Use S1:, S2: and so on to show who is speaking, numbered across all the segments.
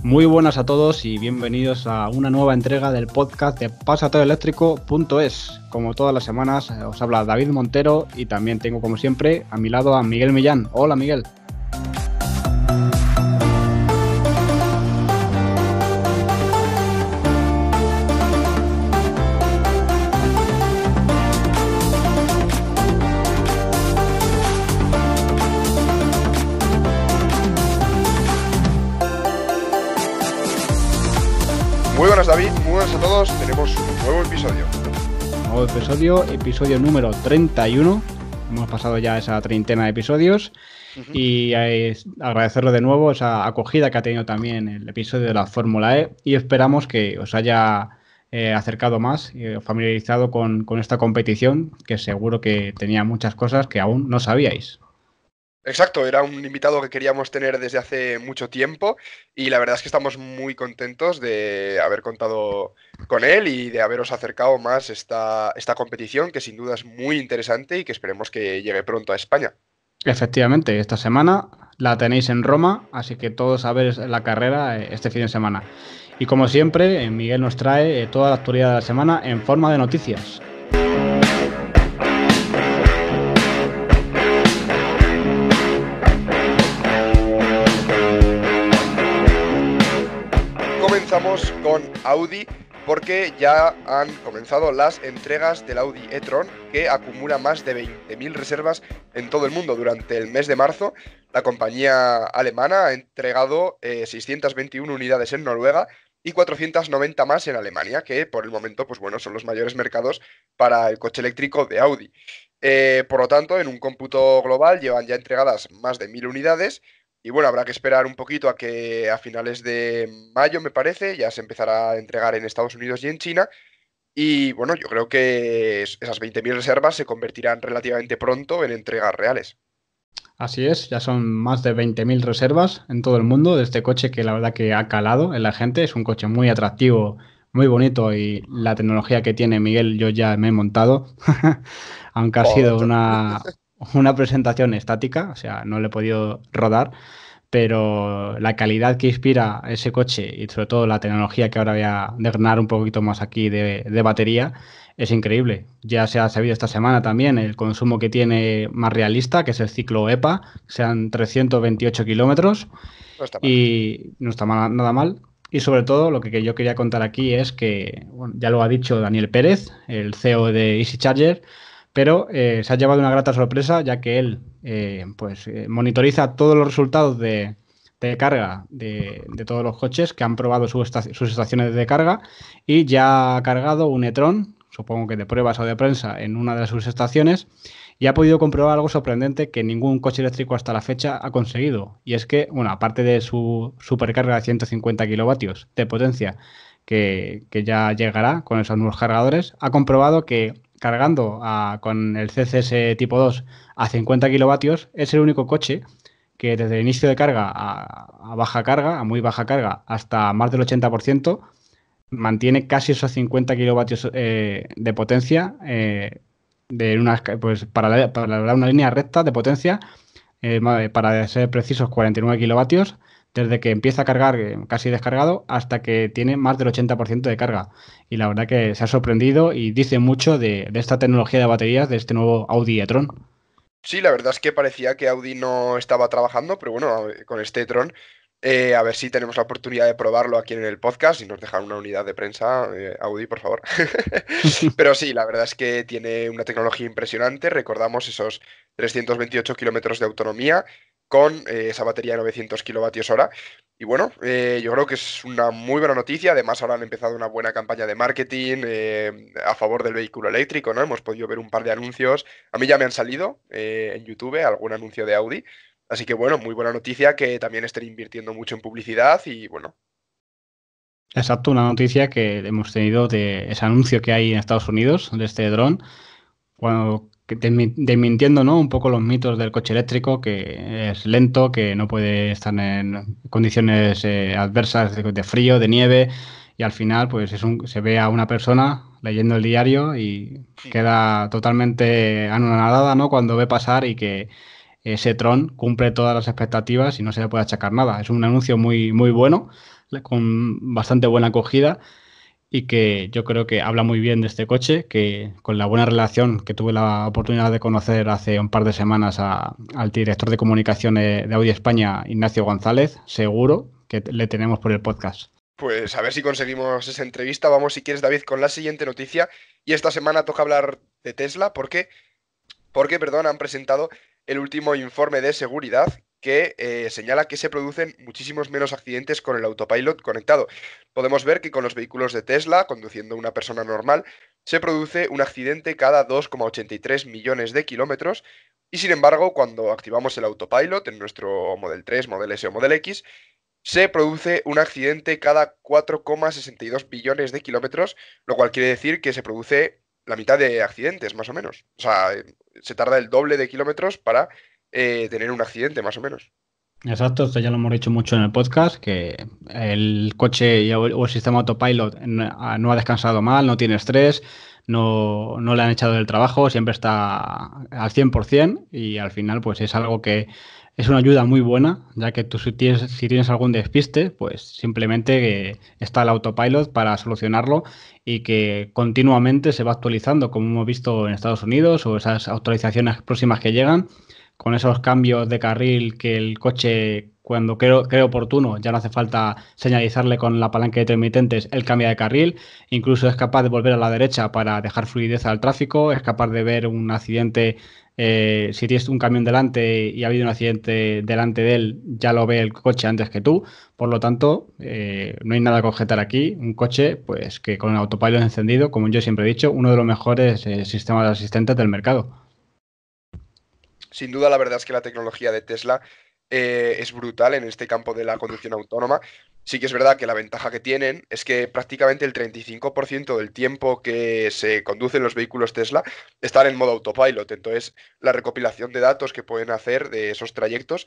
S1: Muy buenas a todos y bienvenidos a una nueva entrega del podcast de pasatoeléctrico.es. Como todas las semanas os habla David Montero y también tengo como siempre a mi lado a Miguel Millán. Hola Miguel.
S2: Muy buenas David, muy buenas a todos, tenemos un nuevo episodio.
S1: Episodio número 31. Hemos pasado ya esa treintena de episodios y agradecerle de nuevo esa acogida que ha tenido también el episodio de la Fórmula E y esperamos que os haya acercado más y familiarizado con esta competición, que seguro que tenía muchas cosas que aún no sabíais.
S2: Exacto, era un invitado que queríamos tener desde hace mucho tiempo y la verdad es que estamos muy contentos de haber contado con él y de haberos acercado más esta competición, que sin duda es muy interesante y que esperemos que llegue pronto a España.
S1: Efectivamente, esta semana la tenéis en Roma, así que todos a ver la carrera este fin de semana. Y como siempre, Miguel nos trae toda la actualidad de la semana en forma de noticias.
S2: Comenzamos con Audi porque ya han comenzado las entregas del Audi e-tron, que acumula más de 20.000 reservas en todo el mundo. Durante el mes de marzo, la compañía alemana ha entregado 621 unidades en Noruega y 490 más en Alemania, que por el momento, pues bueno, son los mayores mercados para el coche eléctrico de Audi. Por lo tanto, en un cómputo global llevan ya entregadas más de 1.000 unidades. Y bueno, habrá que esperar un poquito a que a finales de mayo, me parece, ya se empezará a entregar en Estados Unidos y en China. Y bueno, yo creo que esas 20.000 reservas se convertirán relativamente pronto en entregas reales.
S1: Así es, ya son más de 20.000 reservas en todo el mundo de este coche que la verdad que ha calado en la gente. Es un coche muy atractivo, muy bonito y la tecnología que tiene Miguel yo ya me he montado, aunque ha sido
S2: Joder.
S1: una presentación estática, o sea, no le he podido rodar, pero la calidad que inspira ese coche y sobre todo la tecnología que ahora voy a desgranar un poquito más aquí de batería es increíble. Ya se ha sabido esta semana también el consumo que tiene más realista, que es el ciclo EPA, sean 328 kilómetros
S2: No está mal.
S1: y no está nada mal. Y sobre todo lo que yo quería contar aquí es que, bueno, ya lo ha dicho Daniel Pérez, el CEO de Easy Charger, pero se ha llevado una grata sorpresa ya que él monitoriza todos los resultados de carga de todos los coches que han probado sus estaciones de carga y ya ha cargado un e-tron, supongo que de pruebas o de prensa, en una de sus estaciones y ha podido comprobar algo sorprendente que ningún coche eléctrico hasta la fecha ha conseguido. Y es que, bueno, aparte de su supercarga de 150 kilovatios de potencia que ya llegará con esos nuevos cargadores, ha comprobado que cargando con el CCS tipo 2 a 50 kilovatios es el único coche que desde el inicio de carga a baja carga, a muy baja carga, hasta más del 80%, mantiene casi esos 50 kilovatios de potencia para dar una línea recta de potencia, para ser precisos 49 kilovatios, desde que empieza a cargar casi descargado hasta que tiene más del 80% de carga. Y la verdad que se ha sorprendido y dice mucho de esta tecnología de baterías de este nuevo Audi e-tron.
S2: Sí, la verdad es que parecía que Audi no estaba trabajando, pero bueno, con este e-tron, a ver si tenemos la oportunidad de probarlo aquí en el podcast y nos dejan una unidad de prensa, Audi, por favor. Pero sí, la verdad es que tiene una tecnología impresionante. Recordamos esos 328 kilómetros de autonomía con esa batería de 900 kilovatios hora. Y bueno, yo creo que es una muy buena noticia. Además, ahora han empezado una buena campaña de marketing a favor del vehículo eléctrico, ¿no? Hemos podido ver un par de anuncios. A mí ya me han salido en YouTube algún anuncio de Audi. Así que bueno, muy buena noticia que también estén invirtiendo mucho en publicidad y bueno.
S1: Exacto, una noticia que hemos tenido de ese anuncio que hay en Estados Unidos de este dron, desmintiendo, ¿no?, un poco los mitos del coche eléctrico, que es lento, que no puede estar en condiciones adversas de frío, de nieve, y al final pues se ve a una persona leyendo el diario y queda totalmente anonadada, ¿no?, cuando ve pasar y que ese Tron cumple todas las expectativas y no se le puede achacar nada. Es un anuncio muy, muy bueno, con bastante buena acogida y que yo creo que habla muy bien de este coche, que con la buena relación que tuve la oportunidad de conocer hace un par de semanas al director de comunicación de Audi España, Ignacio González, seguro que le tenemos por el podcast.
S2: Pues a ver si conseguimos esa entrevista. Vamos, si quieres, David, con la siguiente noticia. Y esta semana toca hablar de Tesla. Porque, perdón, han presentado el último informe de seguridad que señala que se producen muchísimos menos accidentes con el autopilot conectado. Podemos ver que con los vehículos de Tesla, conduciendo una persona normal, se produce un accidente cada 2,83 millones de kilómetros. Y sin embargo, cuando activamos el autopilot en nuestro Model 3, Model S o Model X, se produce un accidente cada 4,62 billones de kilómetros, lo cual quiere decir que se produce la mitad de accidentes, más o menos. O sea, se tarda el doble de kilómetros para tener un accidente, más o menos.
S1: Exacto, esto ya lo hemos dicho mucho en el podcast, que el coche o el sistema autopilot no ha descansado mal, no tiene estrés, no le han echado del trabajo, siempre está al 100% y al final pues es algo que es una ayuda muy buena, ya que tú si tienes algún despiste, pues simplemente está el autopilot para solucionarlo y que continuamente se va actualizando, como hemos visto en Estados Unidos o esas actualizaciones próximas que llegan con esos cambios de carril que el coche, cuando cree oportuno, ya no hace falta señalizarle con la palanca de intermitentes, él cambia de carril, incluso es capaz de volver a la derecha para dejar fluidez al tráfico, es capaz de ver un accidente, si tienes un camión delante y ha habido un accidente delante de él, ya lo ve el coche antes que tú, por lo tanto, no hay nada que objetar aquí, un coche pues que con el autopilot encendido, como yo siempre he dicho, uno de los mejores sistemas de asistentes del mercado.
S2: Sin duda, la verdad es que la tecnología de Tesla es brutal en este campo de la conducción autónoma. Sí que es verdad que la ventaja que tienen es que prácticamente el 35% del tiempo que se conducen los vehículos Tesla están en modo autopilot. Entonces, la recopilación de datos que pueden hacer de esos trayectos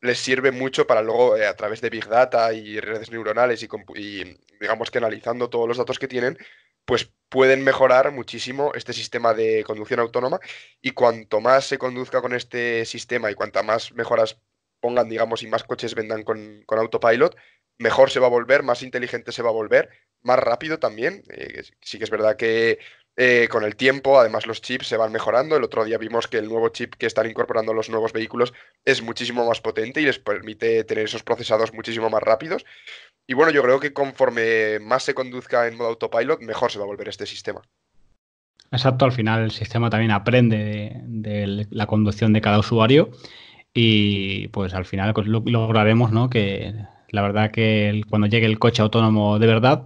S2: les sirve mucho para luego, a través de Big Data y redes neuronales y digamos que analizando todos los datos que tienen, pues pueden mejorar muchísimo este sistema de conducción autónoma y cuanto más se conduzca con este sistema y cuanta más mejoras pongan, digamos, y más coches vendan con autopilot, mejor se va a volver, más inteligente se va a volver, más rápido también. Sí que es verdad que con el tiempo, además los chips se van mejorando. El otro día vimos que el nuevo chip que están incorporando los nuevos vehículos es muchísimo más potente y les permite tener esos procesados muchísimo más rápidos. Y bueno, yo creo que conforme más se conduzca en modo autopilot, mejor se va a volver este sistema.
S1: Exacto, al final el sistema también aprende de la conducción de cada usuario y pues al final pues, lograremos, ¿no? Que la verdad que cuando llegue el coche autónomo de verdad,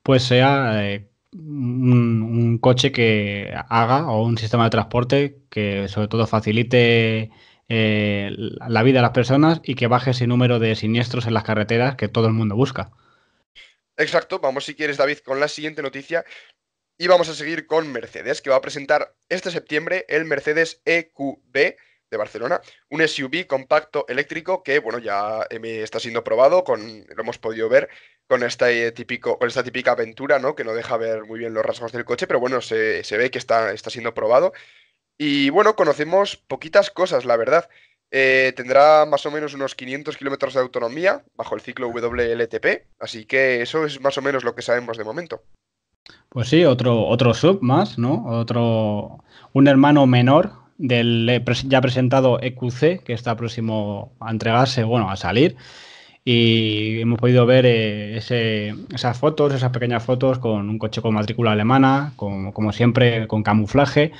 S1: pues sea un coche que haga o un sistema de transporte que sobre todo facilite la vida de las personas y que baje ese número de siniestros en las carreteras que todo el mundo busca.
S2: Exacto, vamos si quieres, David, con la siguiente noticia. Y vamos a seguir con Mercedes, que va a presentar este septiembre el Mercedes EQB de Barcelona, un SUV compacto eléctrico que, bueno, ya está siendo probado, lo hemos podido ver con con esta típica aventura, ¿no? Que no deja ver muy bien los rasgos del coche, pero bueno, se ve que está siendo probado. Y bueno, conocemos poquitas cosas, la verdad. Tendrá más o menos unos 500 kilómetros de autonomía bajo el ciclo WLTP, así que eso es más o menos lo que sabemos de momento.
S1: Pues sí, otro sub más, ¿no? Un hermano menor del ya presentado EQC, que está próximo a entregarse, bueno, a salir. Y hemos podido ver esas fotos, esas pequeñas fotos con un coche con matrícula alemana, como siempre, con camuflaje.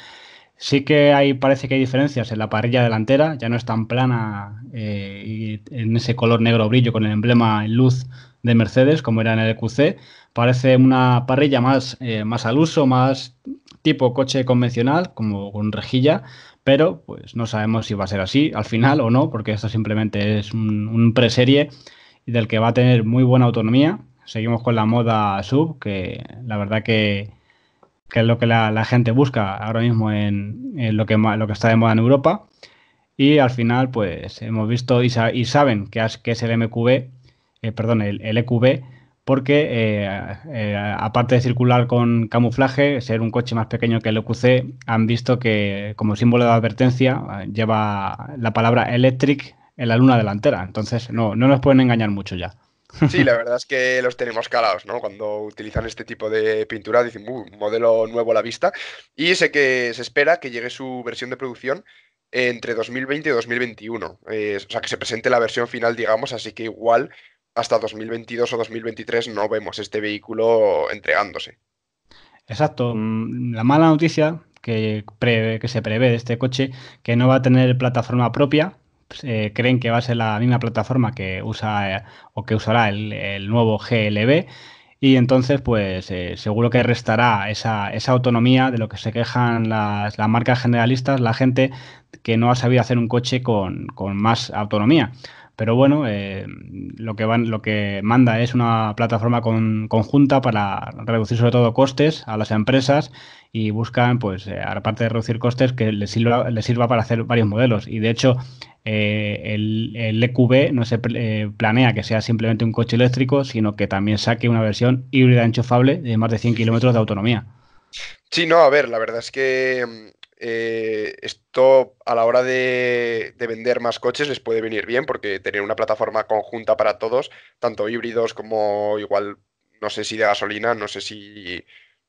S1: Sí que parece que hay diferencias en la parrilla delantera, ya no es tan plana y en ese color negro brillo con el emblema en luz de Mercedes como era en el EQC. Parece una parrilla más al uso, más tipo coche convencional, como con rejilla, pero pues no sabemos si va a ser así al final o no, porque esto simplemente es un preserie del que va a tener muy buena autonomía. Seguimos con la moda sub, que la verdad que es lo que la gente busca ahora mismo en lo que está de moda en Europa. Y al final, pues hemos visto y saben que es el MQB, perdón, el EQB, porque aparte de circular con camuflaje, ser un coche más pequeño que el EQC, han visto que como símbolo de advertencia lleva la palabra electric en la luna delantera. Entonces no nos pueden engañar mucho ya.
S2: Sí, la verdad es que los tenemos calados, ¿no? Cuando utilizan este tipo de pintura, dicen, modelo nuevo a la vista". Y sé que se espera que llegue su versión de producción entre 2020 y 2021. O sea, que se presente la versión final, digamos, así que igual hasta 2022 o 2023 no vemos este vehículo entregándose.
S1: Exacto. La mala noticia que se prevé de este coche, que no va a tener plataforma propia. Pues, creen que va a ser la misma plataforma que usa o que usará el nuevo GLB. Y entonces, pues seguro que restará esa autonomía de lo que se quejan las marcas generalistas, la gente que no ha sabido hacer un coche con más autonomía. Pero bueno, lo que manda es una plataforma conjunta para reducir sobre todo costes a las empresas y buscan, pues, aparte de reducir costes, que les sirva para hacer varios modelos. Y de hecho, el EQB no se planea que sea simplemente un coche eléctrico, sino que también saque una versión híbrida enchufable de más de 100 kilómetros de autonomía.
S2: Sí, no, a ver, la verdad es que esto a la hora de vender más coches les puede venir bien porque tener una plataforma conjunta para todos, tanto híbridos como igual, no sé si de gasolina, no sé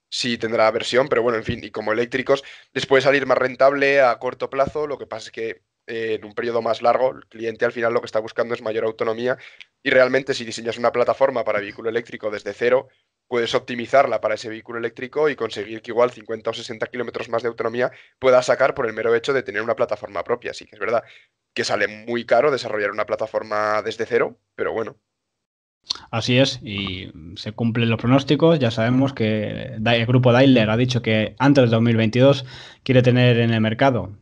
S2: si tendrá versión, pero bueno, en fin, y como eléctricos, les puede salir más rentable a corto plazo. Lo que pasa es que en un periodo más largo, el cliente al final lo que está buscando es mayor autonomía y realmente si diseñas una plataforma para vehículo eléctrico desde cero, puedes optimizarla para ese vehículo eléctrico y conseguir que igual 50 o 60 kilómetros más de autonomía puedas sacar por el mero hecho de tener una plataforma propia. Así que es verdad que sale muy caro desarrollar una plataforma desde cero, pero bueno.
S1: Así es, y se cumplen los pronósticos. Ya sabemos que el grupo Daimler ha dicho que antes del 2022 quiere tener en el mercado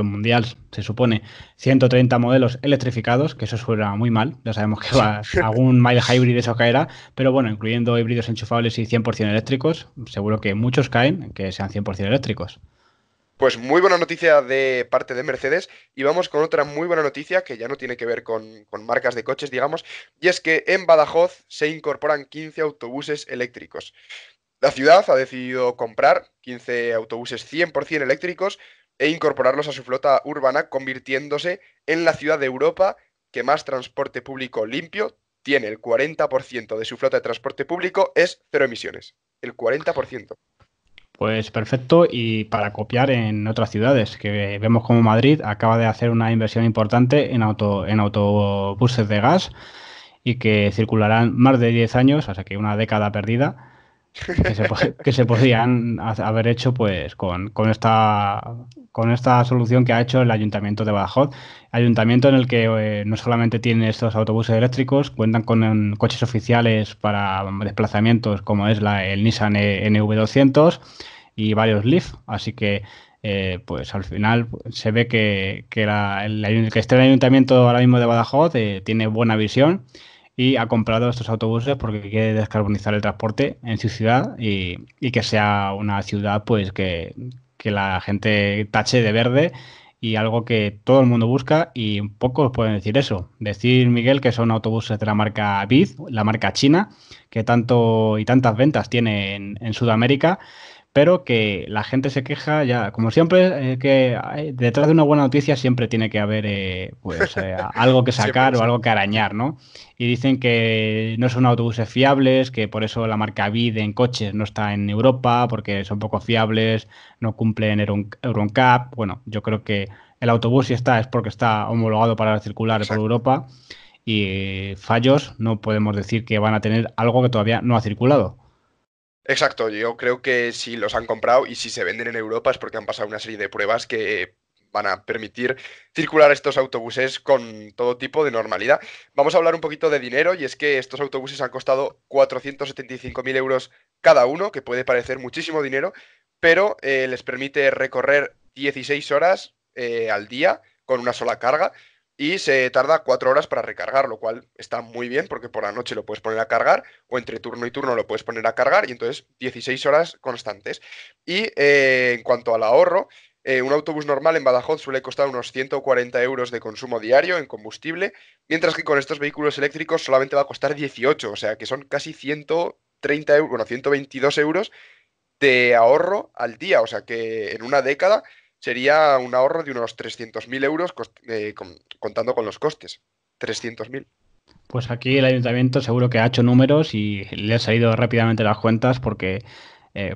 S1: mundial, se supone, 130 modelos electrificados, que eso suena muy mal. Ya sabemos que
S2: Sí.
S1: va algún mild hybrid eso caerá, pero bueno, incluyendo híbridos enchufables y 100% eléctricos, seguro que muchos caen que sean 100% eléctricos.
S2: Pues muy buena noticia de parte de Mercedes y vamos con otra muy buena noticia que ya no tiene que ver con marcas de coches, digamos, y es que en Badajoz se incorporan 15 autobuses eléctricos. La ciudad ha decidido comprar 15 autobuses 100% eléctricos e incorporarlos a su flota urbana, convirtiéndose en la ciudad de Europa que más transporte público limpio tiene. El 40% de su flota de transporte público es cero emisiones. El 40%.
S1: Pues perfecto, y para copiar en otras ciudades, que vemos como Madrid acaba de hacer una inversión importante en autobuses de gas y que circularán más de 10 años, o sea que una década perdida, que se podían haber hecho pues con esta solución que ha hecho el Ayuntamiento de Badajoz. Ayuntamiento en el que no solamente tiene estos autobuses eléctricos, cuentan con coches oficiales para desplazamientos como es el Nissan NV200 y varios Leaf, así que pues al final se ve que esté el Ayuntamiento ahora mismo de Badajoz tiene buena visión y ha comprado estos autobuses porque quiere descarbonizar el transporte en su ciudad y que sea una ciudad pues que la gente tache de verde y algo que todo el mundo busca y pocos pueden decir eso. Decir, Miguel, que son autobuses de la marca BID, la marca china, que tanto y tantas ventas tiene en Sudamérica, pero que la gente se queja ya, como siempre, detrás de una buena noticia siempre tiene que haber algo que sacar
S2: Siempre,
S1: o
S2: sí.
S1: algo que arañar, ¿no? Y dicen que no son autobuses fiables, que por eso la marca BID en coches no está en Europa, porque son poco fiables, no cumplen Euro NCAP. Bueno, yo creo que el autobús si está es porque está homologado para circular por
S2: Exacto.
S1: Europa y fallos no podemos decir que van a tener algo que todavía no ha circulado.
S2: Exacto, yo creo que si los han comprado y si se venden en Europa es porque han pasado una serie de pruebas que van a permitir circular estos autobuses con todo tipo de normalidad. Vamos a hablar un poquito de dinero y es que estos autobuses han costado 475.000 euros cada uno, que puede parecer muchísimo dinero, pero les permite recorrer 16 horas al día con una sola carga y se tarda 4 horas para recargar, lo cual está muy bien porque por la noche lo puedes poner a cargar o entre turno y turno lo puedes poner a cargar y entonces 16 horas constantes. Y en cuanto al ahorro, Un autobús normal en Badajoz suele costar unos 140 euros de consumo diario en combustible, mientras que con estos vehículos eléctricos solamente va a costar 18, o sea que son casi 130 euros, bueno, 122 euros de ahorro al día, o sea que en una década sería un ahorro de unos 300.000 euros contando con los costes. 300.000.
S1: Pues aquí el ayuntamiento seguro que ha hecho números y le ha salido rápidamente las cuentas porque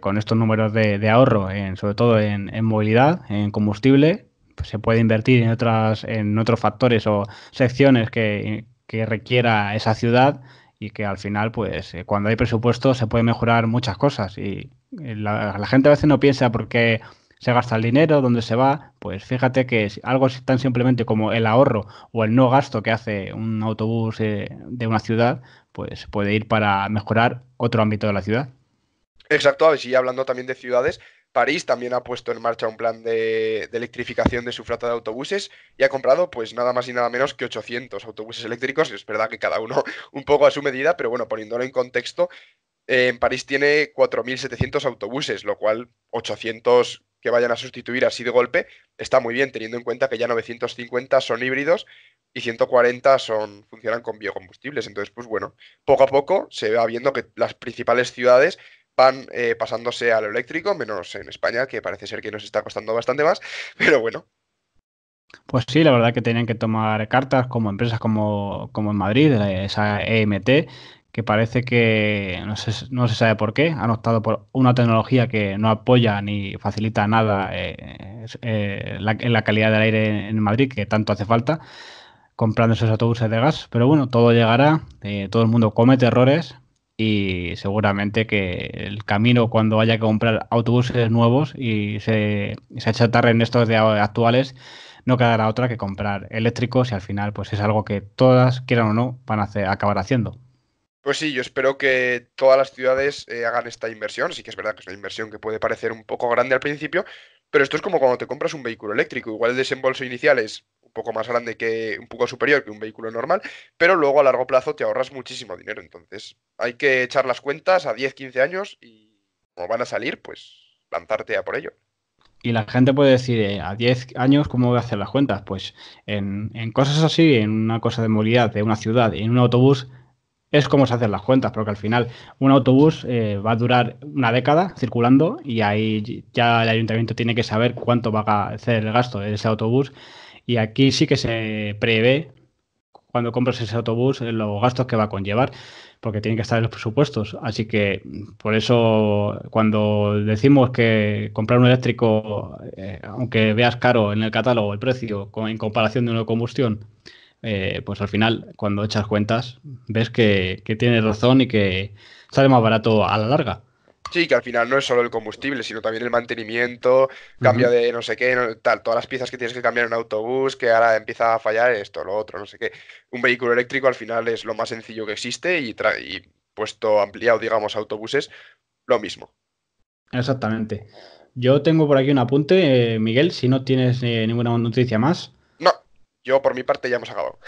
S1: con estos números de ahorro, sobre todo en movilidad, en combustible, pues se puede invertir en otros factores o secciones que requiera esa ciudad y que al final, pues cuando hay presupuesto se puede mejorar muchas cosas y la gente a veces no piensa por qué se gasta el dinero, dónde se va, pues fíjate que algo tan simplemente como el ahorro o el no gasto que hace un autobús de una ciudad, pues puede ir para mejorar otro ámbito de la ciudad.
S2: Exacto, a ver, si hablando también de ciudades, París también ha puesto en marcha un plan de electrificación de su flota de autobuses y ha comprado pues nada más y nada menos que 800 autobuses eléctricos. Es verdad que cada uno un poco a su medida, pero bueno, poniéndolo en contexto, en París tiene 4.700 autobuses, lo cual 800 que vayan a sustituir así de golpe está muy bien, teniendo en cuenta que ya 950 son híbridos y 140 funcionan con biocombustibles. Entonces, pues bueno, poco a poco se va viendo que las principales ciudades van pasándose a lo eléctrico, menos en España, que parece ser que nos está costando bastante más, pero bueno.
S1: Pues sí, la verdad que tenían que tomar cartas como empresas como en Madrid, esa EMT, que parece que no se sabe por qué, han optado por una tecnología que no apoya ni facilita nada en la calidad del aire en Madrid, que tanto hace falta, comprando esos autobuses de gas. Pero bueno, todo llegará, todo el mundo comete errores y seguramente que el camino cuando haya que comprar autobuses nuevos y se achatarren estos de actuales, no quedará otra que comprar eléctricos y al final pues es algo que todas, quieran o no, van a acabar haciendo.
S2: Pues sí, yo espero que todas las ciudades hagan esta inversión. Sí que es verdad que es una inversión que puede parecer un poco grande al principio, pero esto es como cuando te compras un vehículo eléctrico. Igual el desembolso inicial es un poco más grande un poco superior que un vehículo normal, pero luego a largo plazo te ahorras muchísimo dinero. Entonces hay que echar las cuentas a 10, 15 años y como van a salir, pues lanzarte a por ello.
S1: Y la gente puede decir, a 10 años, ¿cómo voy a hacer las cuentas? Pues en cosas así, en una cosa de movilidad de una ciudad, en un autobús, es como se hacen las cuentas, porque al final un autobús va a durar una década circulando y ahí ya el ayuntamiento tiene que saber cuánto va a hacer el gasto de ese autobús. Y aquí sí que se prevé cuando compras ese autobús los gastos que va a conllevar, porque tienen que estar en los presupuestos. Así que por eso cuando decimos que comprar un eléctrico, aunque veas caro en el catálogo el precio en comparación de una combustión, pues al final cuando echas cuentas ves que tienes razón y que sale más barato a la larga.
S2: Sí, que al final no es solo el combustible, sino también el mantenimiento, cambio
S1: Ujú.
S2: de no sé qué, tal, todas las piezas que tienes que cambiar en un autobús, que ahora empieza a fallar esto, lo otro, no sé qué. Un vehículo eléctrico al final es lo más sencillo que existe y puesto ampliado, digamos, a autobuses, lo mismo.
S1: Exactamente. Yo tengo por aquí un apunte, Miguel, si no tienes ninguna noticia más.
S2: No, yo por mi parte ya hemos acabado.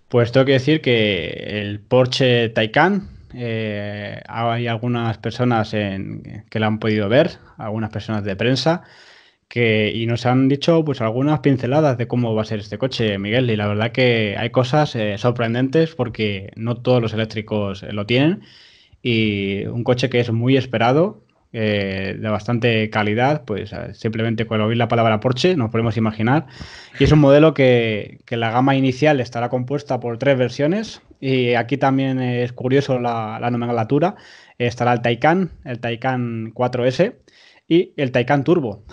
S1: Pues tengo que decir que el Porsche Taycan, hay algunas personas que la han podido ver, algunas personas de prensa, y nos han dicho pues algunas pinceladas de cómo va a ser este coche, Miguel. Y la verdad que hay cosas sorprendentes porque no todos los eléctricos lo tienen. Y un coche que es muy esperado, de bastante calidad, pues simplemente con oír la palabra Porsche nos podemos imaginar. Y es un modelo que la gama inicial estará compuesta por tres versiones. Y aquí también es curioso la nomenclatura. Estará el Taycan 4S y el Taycan Turbo.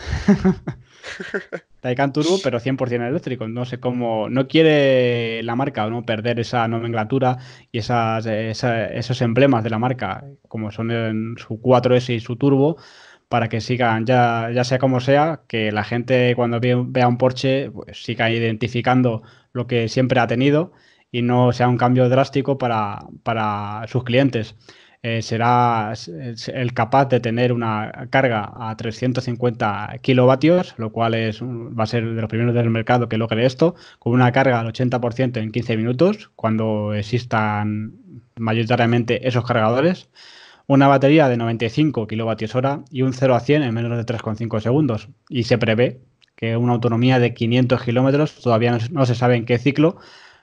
S1: Taycan Turbo, pero 100% eléctrico. No sé cómo. No quiere la marca no perder esa nomenclatura y esos emblemas de la marca, como son en su 4S y su Turbo, para que sigan, ya sea como sea, que la gente cuando vea un Porsche, pues siga identificando lo que siempre ha tenido y no sea un cambio drástico para sus clientes. Será el capaz de tener una carga a 350 kilovatios, lo cual va a ser de los primeros del mercado que logre esto, con una carga al 80% en 15 minutos, cuando existan mayoritariamente esos cargadores. una batería de 95 kilovatios hora y un 0 a 100 en menos de 3,5 segundos. Y se prevé que una autonomía de 500 kilómetros, todavía no se sabe en qué ciclo,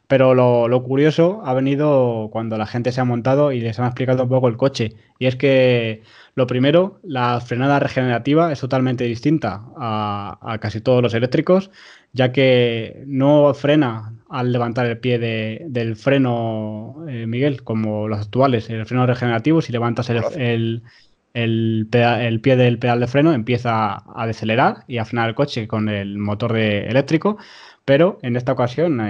S1: pero lo curioso ha venido cuando la gente se ha montado y les han explicado un poco el coche. Y es que, lo primero, la frenada regenerativa es totalmente distinta a casi todos los eléctricos, ya que no frena al levantar el pie del freno, Miguel, como los actuales. El freno regenerativo, si levantas
S2: ¿Cómo lo hace?
S1: el pie del pedal de freno, empieza a decelerar y a frenar el coche con el motor eléctrico, pero en esta ocasión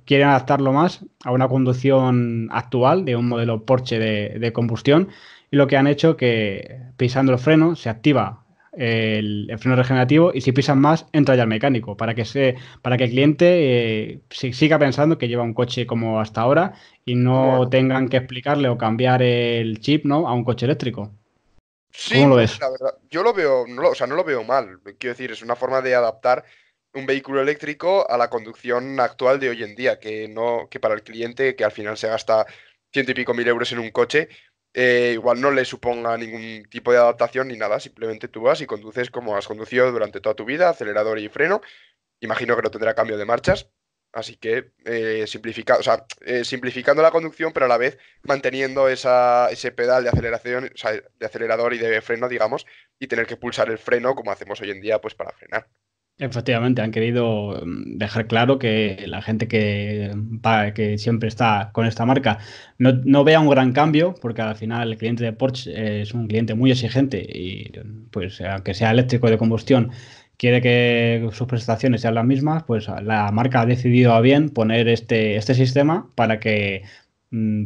S1: quieren adaptarlo más a una conducción actual de un modelo Porsche de combustión, y lo que han hecho que pisando el freno se activa el freno regenerativo, y si pisan más entra ya el mecánico para que el cliente siga pensando que lleva un coche como hasta ahora y no
S2: Bueno,
S1: tengan que explicarle o cambiar el chip, ¿no?, a un coche eléctrico.
S2: sí,
S1: ¿Cómo lo
S2: no sé,
S1: ves?
S2: la verdad. Yo lo veo, o sea, no lo veo mal. Quiero decir, es una forma de adaptar un vehículo eléctrico a la conducción actual de hoy en día, que no, que para el cliente, que al final se gasta ciento y pico mil euros en un coche, igual no le suponga ningún tipo de adaptación ni nada. Simplemente tú vas y conduces como has conducido durante toda tu vida, acelerador y freno. Imagino que no tendrá cambio de marchas. Así que o sea, simplificando la conducción, pero a la vez manteniendo ese pedal de aceleración, o sea, de acelerador y de freno, digamos, y tener que pulsar el freno como hacemos hoy en día, pues para frenar.
S1: Efectivamente, han querido dejar claro que la gente que siempre está con esta marca no vea un gran cambio, porque al final el cliente de Porsche es un cliente muy exigente y, pues, aunque sea eléctrico de combustión, quiere que sus prestaciones sean las mismas. Pues la marca ha decidido a bien poner este sistema para que,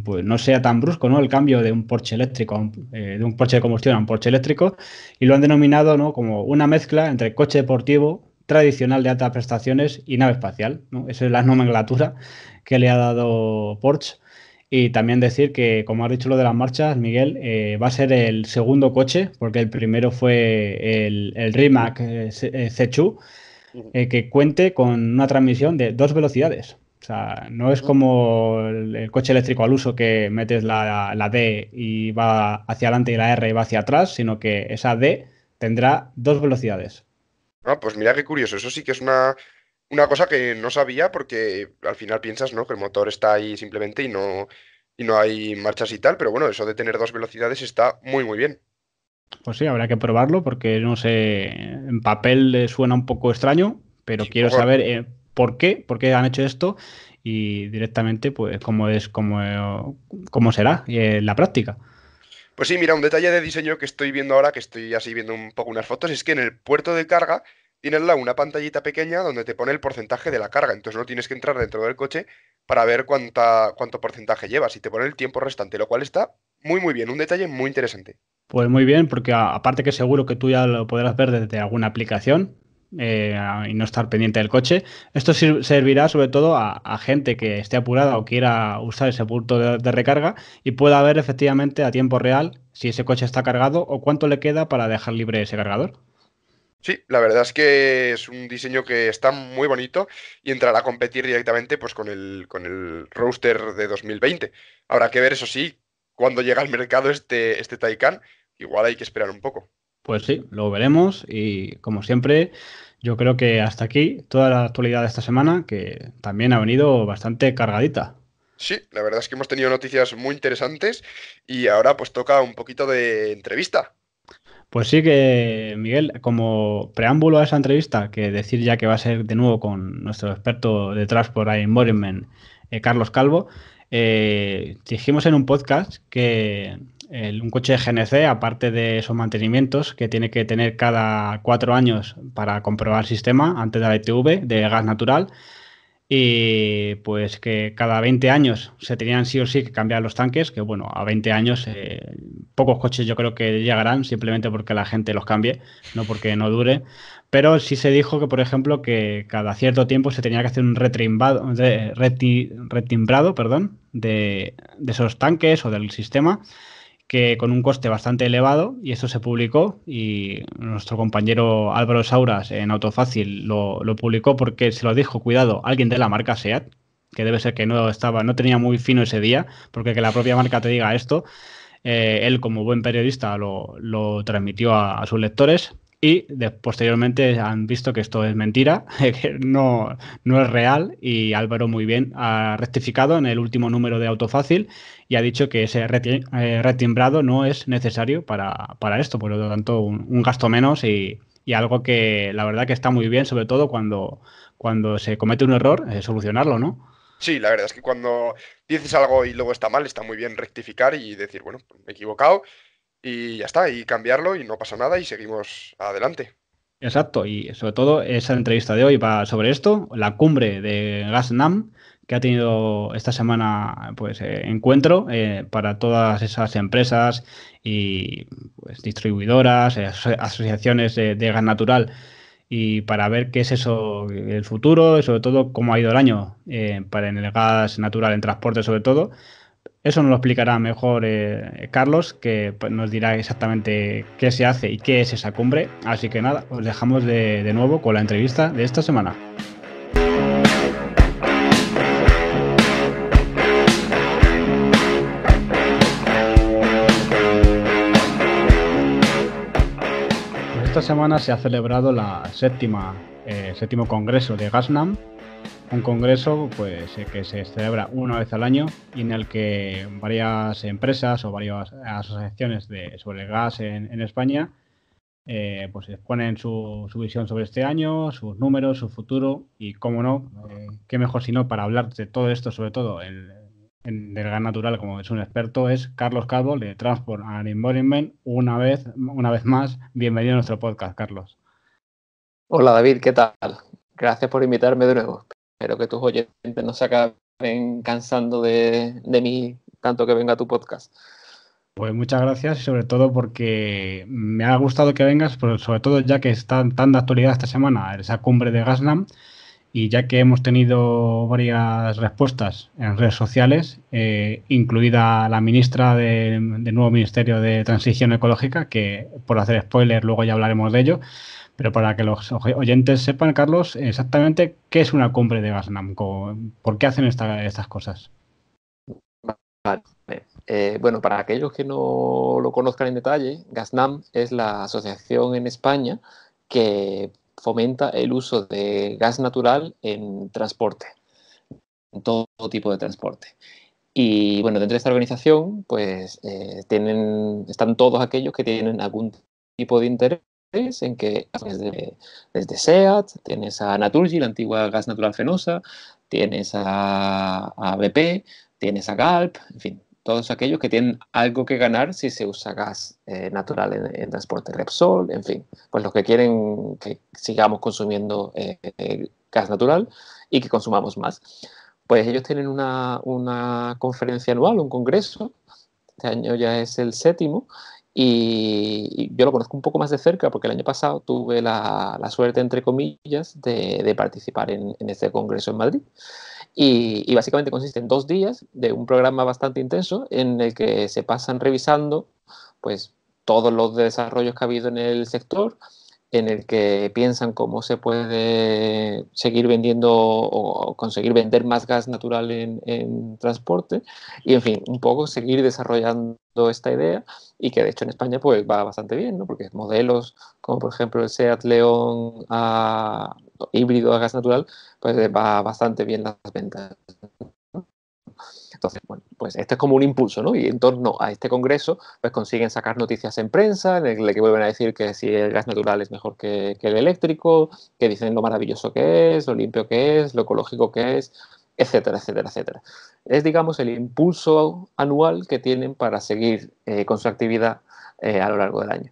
S1: pues, no sea tan brusco, ¿no?, el cambio de un Porsche eléctrico de un Porsche de combustión a un Porsche eléctrico, y lo han denominado, ¿no?, como una mezcla entre coche deportivo tradicional de altas prestaciones y nave espacial, ¿no? Esa es la nomenclatura que le ha dado Porsche. Y también decir que, como has dicho lo de las marchas, Miguel, va a ser el segundo coche, porque el primero fue el Rimac C2,
S2: Ujú,
S1: que cuente con una transmisión de dos velocidades. O sea, no es
S2: ujú.
S1: como el coche eléctrico al uso, que metes la D y va hacia adelante y la R y va hacia atrás, sino que esa D tendrá dos velocidades.
S2: Ah, pues mira qué curioso. Eso sí que es una cosa que no sabía porque al final piensas, ¿no? Que el motor está ahí simplemente y no hay marchas y tal, pero bueno, eso de tener dos velocidades está muy, muy bien.
S1: Pues sí, habrá que probarlo porque no sé, en papel suena un poco extraño, pero
S2: Sí, un
S1: quiero
S2: poco.
S1: saber por qué han hecho esto, y directamente pues cómo será en la práctica.
S2: Pues sí, mira, un detalle de diseño que estoy viendo ahora, que estoy así viendo un poco unas fotos, es que en el puerto de carga tienes una pantallita pequeña donde te pone el porcentaje de la carga. Entonces no tienes que entrar dentro del coche para ver cuánto porcentaje llevas y te pone el tiempo restante, lo cual está muy, muy bien. Un detalle muy interesante.
S1: Pues muy bien, porque aparte que seguro que tú ya lo podrás ver desde alguna aplicación, y no estar pendiente del coche, esto servirá sobre todo a gente que esté apurada o quiera usar ese punto de recarga, y pueda ver efectivamente a tiempo real si ese coche está cargado o cuánto le queda para dejar libre ese cargador.
S2: Sí, la verdad es que es un diseño que está muy bonito y entrará a competir directamente pues, con el Roadster de 2020. Habrá que ver, eso sí, cuando llega al mercado este Taycan. Igual hay que esperar un poco.
S1: Pues sí, lo veremos, y como siempre, yo creo que hasta aquí toda la actualidad de esta semana, que también ha venido bastante cargadita.
S2: Sí, la verdad es que hemos tenido noticias muy interesantes y ahora pues toca un poquito de entrevista.
S1: Pues sí que, Miguel, como preámbulo a esa entrevista, que decir ya que va a ser de nuevo con nuestro experto de Transport and Environment, Carlos Calvo, dijimos en un podcast que un coche de GNC, aparte de esos mantenimientos que tiene que tener cada 4 años para comprobar el sistema antes de la ITV de gas natural, y pues que cada 20 años se tenían sí o sí que cambiar los tanques, que bueno, a 20 años pocos coches yo creo que llegarán, simplemente porque la gente los cambie, no porque no dure. Pero sí se dijo que, por ejemplo, que cada cierto tiempo se tenía que hacer un retimbrado, perdón, de esos tanques o del sistema, que con un coste bastante elevado, y eso se publicó, y nuestro compañero Álvaro Sauras en Autofácil lo publicó porque se lo dijo, cuidado, alguien de la marca SEAT, que debe ser que no tenía muy fino ese día, porque que la propia marca te diga esto, Él, como buen periodista, lo transmitió a sus lectores y posteriormente han visto que esto es mentira, que no es real, y Álvaro muy bien ha rectificado en el último número de Autofácil y ha dicho que ese retimbrado no es necesario para esto, por lo tanto un gasto menos y algo que la verdad que está muy bien, sobre todo cuando se comete un error, solucionarlo, ¿no?
S2: Sí, la verdad es que cuando dices algo y luego está mal, está muy bien rectificar y decir, bueno, pues me he equivocado y ya está, y cambiarlo y no pasa nada y seguimos adelante.
S1: Exacto, y sobre todo esa entrevista de hoy va sobre esto, la cumbre de Gasnam, que ha tenido esta semana pues encuentro para todas esas empresas y pues distribuidoras, asociaciones de gas natural y para ver qué es eso, el futuro y sobre todo cómo ha ido el año para en el gas natural en transporte sobre todo. Eso nos lo explicará mejor Carlos, que pues, nos dirá exactamente qué se hace y qué es esa cumbre. Así que nada, os dejamos de nuevo con la entrevista de esta semana. Pues esta semana se ha celebrado la séptimo congreso de Gasnam, un congreso pues que se celebra una vez al año y en el que varias empresas o varias asociaciones sobre el gas en España pues exponen su visión sobre este año, sus números, su futuro y, cómo no, qué mejor si no para hablar de todo esto, sobre todo del gas natural, como es un experto, es Carlos Calvo de Transport and Environment. Una vez más, bienvenido a nuestro podcast, Carlos.
S3: Hola David, ¿qué tal? Gracias por invitarme de nuevo. Espero que tus oyentes no se acaben cansando de mí tanto que venga a tu podcast.
S1: Pues muchas gracias y sobre todo porque me ha gustado que vengas, pero sobre todo ya que está tan de actualidad esta semana esa cumbre de Gasnam y ya que hemos tenido varias respuestas en redes sociales, incluida la ministra del nuevo Ministerio de Transición Ecológica, que por hacer spoiler luego ya hablaremos de ello, pero para que los oyentes sepan, Carlos, exactamente qué es una cumbre de Gasnam, por qué hacen estas cosas.
S3: Vale. Bueno, para aquellos que no lo conozcan en detalle, Gasnam es la asociación en España que fomenta el uso de gas natural en transporte, en todo tipo de transporte. Y bueno, dentro de esta organización, pues están todos aquellos que tienen algún tipo de interés en que desde SEAT, tienes a Naturgy, la antigua Gas Natural Fenosa, tienes a BP, tienes a Galp, en fin, todos aquellos que tienen algo que ganar si se usa gas natural en transporte, Repsol, en fin, pues los que quieren que sigamos consumiendo gas natural y que consumamos más. Pues ellos tienen una conferencia anual, un congreso, este año ya es el 7º, y yo lo conozco un poco más de cerca porque el año pasado tuve la suerte, entre comillas, de participar en este congreso en Madrid. Y básicamente consiste en 2 días de un programa bastante intenso en el que se pasan revisando pues, todos los desarrollos que ha habido en el sector, en el que piensan cómo se puede seguir vendiendo o conseguir vender más gas natural en transporte y, en fin, un poco seguir desarrollando esta idea y que, de hecho, en España pues va bastante bien, ¿no? Porque modelos como, por ejemplo, el Seat León híbrido a gas natural, pues va bastante bien las ventas. Entonces, bueno, pues este es como un impulso, ¿no? Y en torno a este congreso, pues consiguen sacar noticias en prensa, en el que vuelven a decir que si el gas natural es mejor que el eléctrico, que dicen lo maravilloso que es, lo limpio que es, lo ecológico que es, etcétera, etcétera, etcétera. Es, digamos, el impulso anual que tienen para seguir con su actividad a lo largo del año.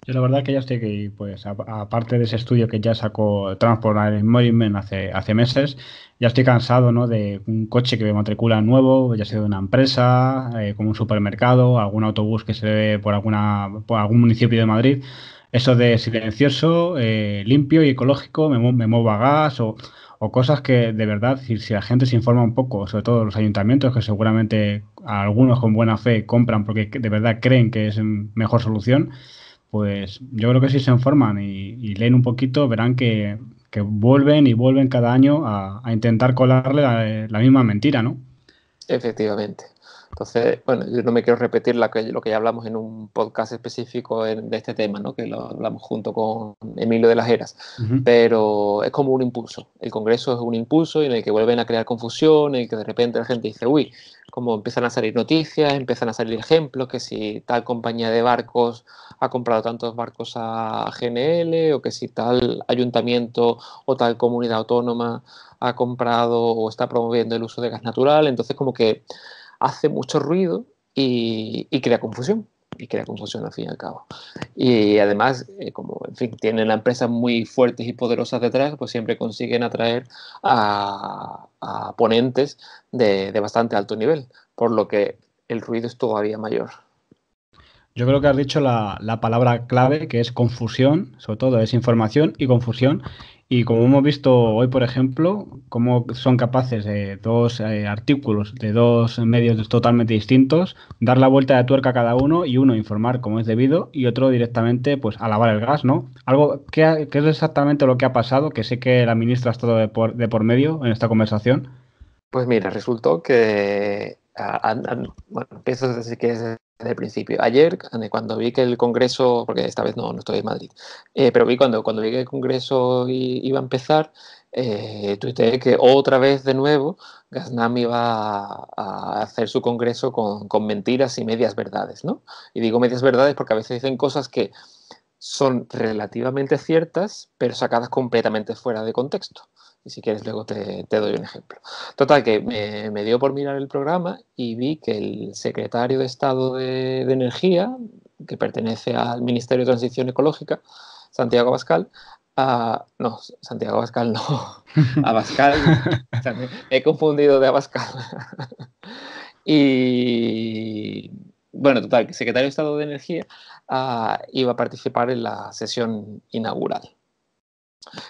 S1: Yo la verdad que ya estoy que, pues, aparte de ese estudio que ya sacó Transport and Environment hace meses, ya estoy cansado, ¿no? De un coche que me matricula nuevo, ya sea de una empresa, como un supermercado, algún autobús que se ve por algún municipio de Madrid. Eso de silencioso, limpio y ecológico, me muevo a gas o cosas que de verdad, si la gente se informa un poco, sobre todo los ayuntamientos, que seguramente algunos con buena fe compran porque de verdad creen que es mejor solución, pues yo creo que si se informan y leen un poquito, verán que vuelven y vuelven cada año a intentar colarle la misma mentira, ¿no?
S3: Efectivamente. Entonces, bueno, yo no me quiero repetir lo que ya hablamos en un podcast específico de este tema, ¿no? Que lo hablamos junto con Emilio de las Heras, pero es como un impulso. El Congreso es un impulso en el que vuelven a crear confusión, en el que de repente la gente dice, uy, como empiezan a salir noticias, empiezan a salir ejemplos, que si tal compañía de barcos ha comprado tantos barcos a GNL, o que si tal ayuntamiento o tal comunidad autónoma ha comprado o está promoviendo el uso de gas natural. Entonces, como que hace mucho ruido y crea confusión. Y crea confusión al fin y al cabo. Y además, como en fin, tienen las empresas muy fuertes y poderosas detrás, pues siempre consiguen atraer a ponentes de bastante alto nivel, por lo que el ruido es todavía mayor.
S1: Yo creo que has dicho la palabra clave, que es confusión, sobre todo desinformación y confusión. Y como hemos visto hoy, por ejemplo, cómo son capaces de dos artículos de dos medios totalmente distintos, dar la vuelta de tuerca a cada uno y uno informar como es debido y otro directamente pues alabar el gas, ¿no? ¿Qué es exactamente lo que ha pasado? Que sé que la ministra ha estado de por medio en esta conversación.
S3: Pues mira, resultó que, bueno, empiezo desde que desde el principio. Ayer, cuando vi que el Congreso, porque esta vez no estoy en Madrid, pero cuando vi que el Congreso iba a empezar, tuiteé que otra vez de nuevo Gaznam iba a hacer su Congreso con mentiras y medias verdades, ¿no? Y digo medias verdades porque a veces dicen cosas que son relativamente ciertas, pero sacadas completamente fuera de contexto. Y si quieres luego te doy un ejemplo. Total, que me dio por mirar el programa y vi que el secretario de Estado de Energía, que pertenece al Ministerio de Transición Ecológica, Santiago Abascal, no, Santiago Abascal no, Abascal, me he confundido de Abascal. Y bueno, total, que el secretario de Estado de Energía iba a participar en la sesión inaugural,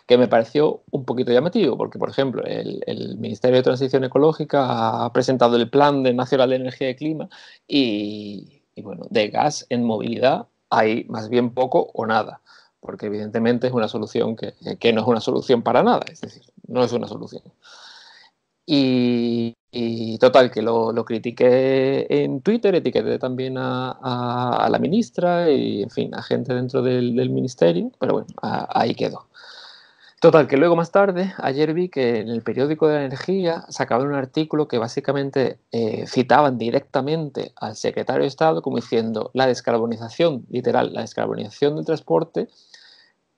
S3: que me pareció un poquito llamativo, porque, por ejemplo, el Ministerio de Transición Ecológica ha presentado el Plan Nacional de Energía y Clima y, bueno, de gas en movilidad hay más bien poco o nada, porque evidentemente es una solución que no es una solución para nada, es decir, no es una solución. Y total, que lo critiqué en Twitter, etiqueté también a la ministra y, en fin, a gente dentro del ministerio, pero bueno, ahí quedó. Total, que luego más tarde, ayer vi que en el periódico de la energía sacaban un artículo que básicamente citaban directamente al secretario de Estado como diciendo la descarbonización, literal, la descarbonización del transporte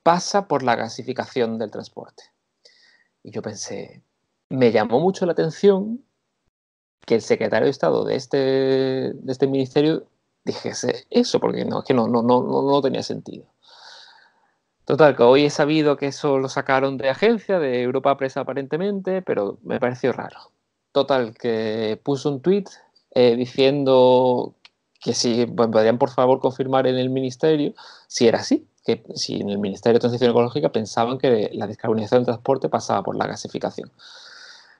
S3: pasa por la gasificación del transporte. Y yo pensé, me llamó mucho la atención que el secretario de Estado de este ministerio dijese eso, porque no, que no tenía sentido. Total, que hoy he sabido que eso lo sacaron de agencia, de Europa Press aparentemente, pero me pareció raro. Total, que puso un tuit diciendo que si podrían por favor confirmar en el ministerio si era así, que si en el Ministerio de Transición Ecológica pensaban que la descarbonización del transporte pasaba por la gasificación.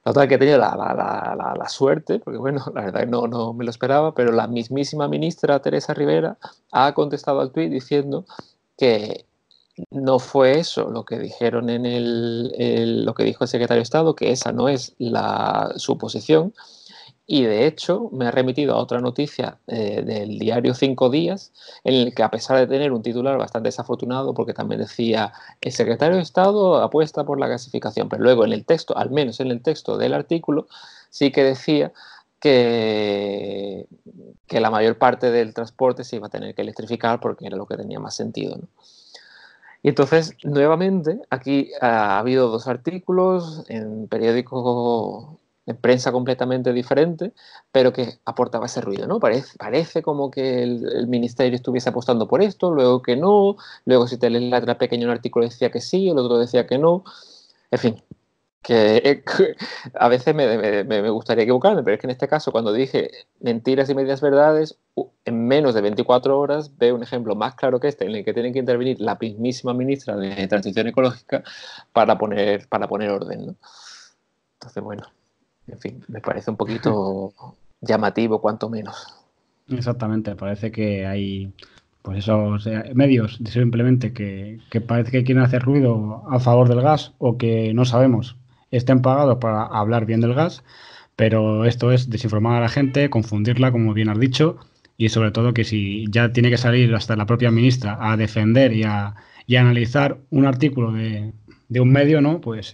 S3: Total, que he tenido la suerte, porque bueno, la verdad que no me lo esperaba, pero la mismísima ministra Teresa Rivera ha contestado al tuit diciendo que no fue eso lo que dijeron lo que dijo el secretario de Estado, que esa no es su posición. Y de hecho me ha remitido a otra noticia del diario 5 Días, en el que, a pesar de tener un titular bastante desafortunado, porque también decía el secretario de Estado apuesta por la gasificación, pero luego en el texto, al menos en el texto del artículo, sí que decía que la mayor parte del transporte se iba a tener que electrificar porque era lo que tenía más sentido, ¿no? Y entonces, nuevamente, aquí ha habido dos artículos en periódicos, en prensa completamente diferente, pero que aportaba ese ruido, ¿no? Parece como que el ministerio estuviese apostando por esto, luego que no, luego si te lees la letra pequeña un artículo decía que sí, el otro decía que no, en fin. Que a veces me gustaría equivocarme, pero es que en este caso, cuando dije mentiras y medias verdades, en menos de 24 horas veo un ejemplo más claro que este, en el que tienen que intervenir la mismísima ministra de Transición Ecológica para poner orden, ¿no? Entonces, bueno, en fin, me parece un poquito llamativo, cuanto menos.
S1: Exactamente, parece que hay pues esos medios simplemente que parece que quieren hacer ruido a favor del gas o que no sabemos estén pagados para hablar bien del gas, Pero esto es desinformar a la gente, confundirla, como bien has dicho, y sobre todo que si ya tiene que salir hasta la propia ministra a defender y a analizar un artículo de un medio, ¿no? Pues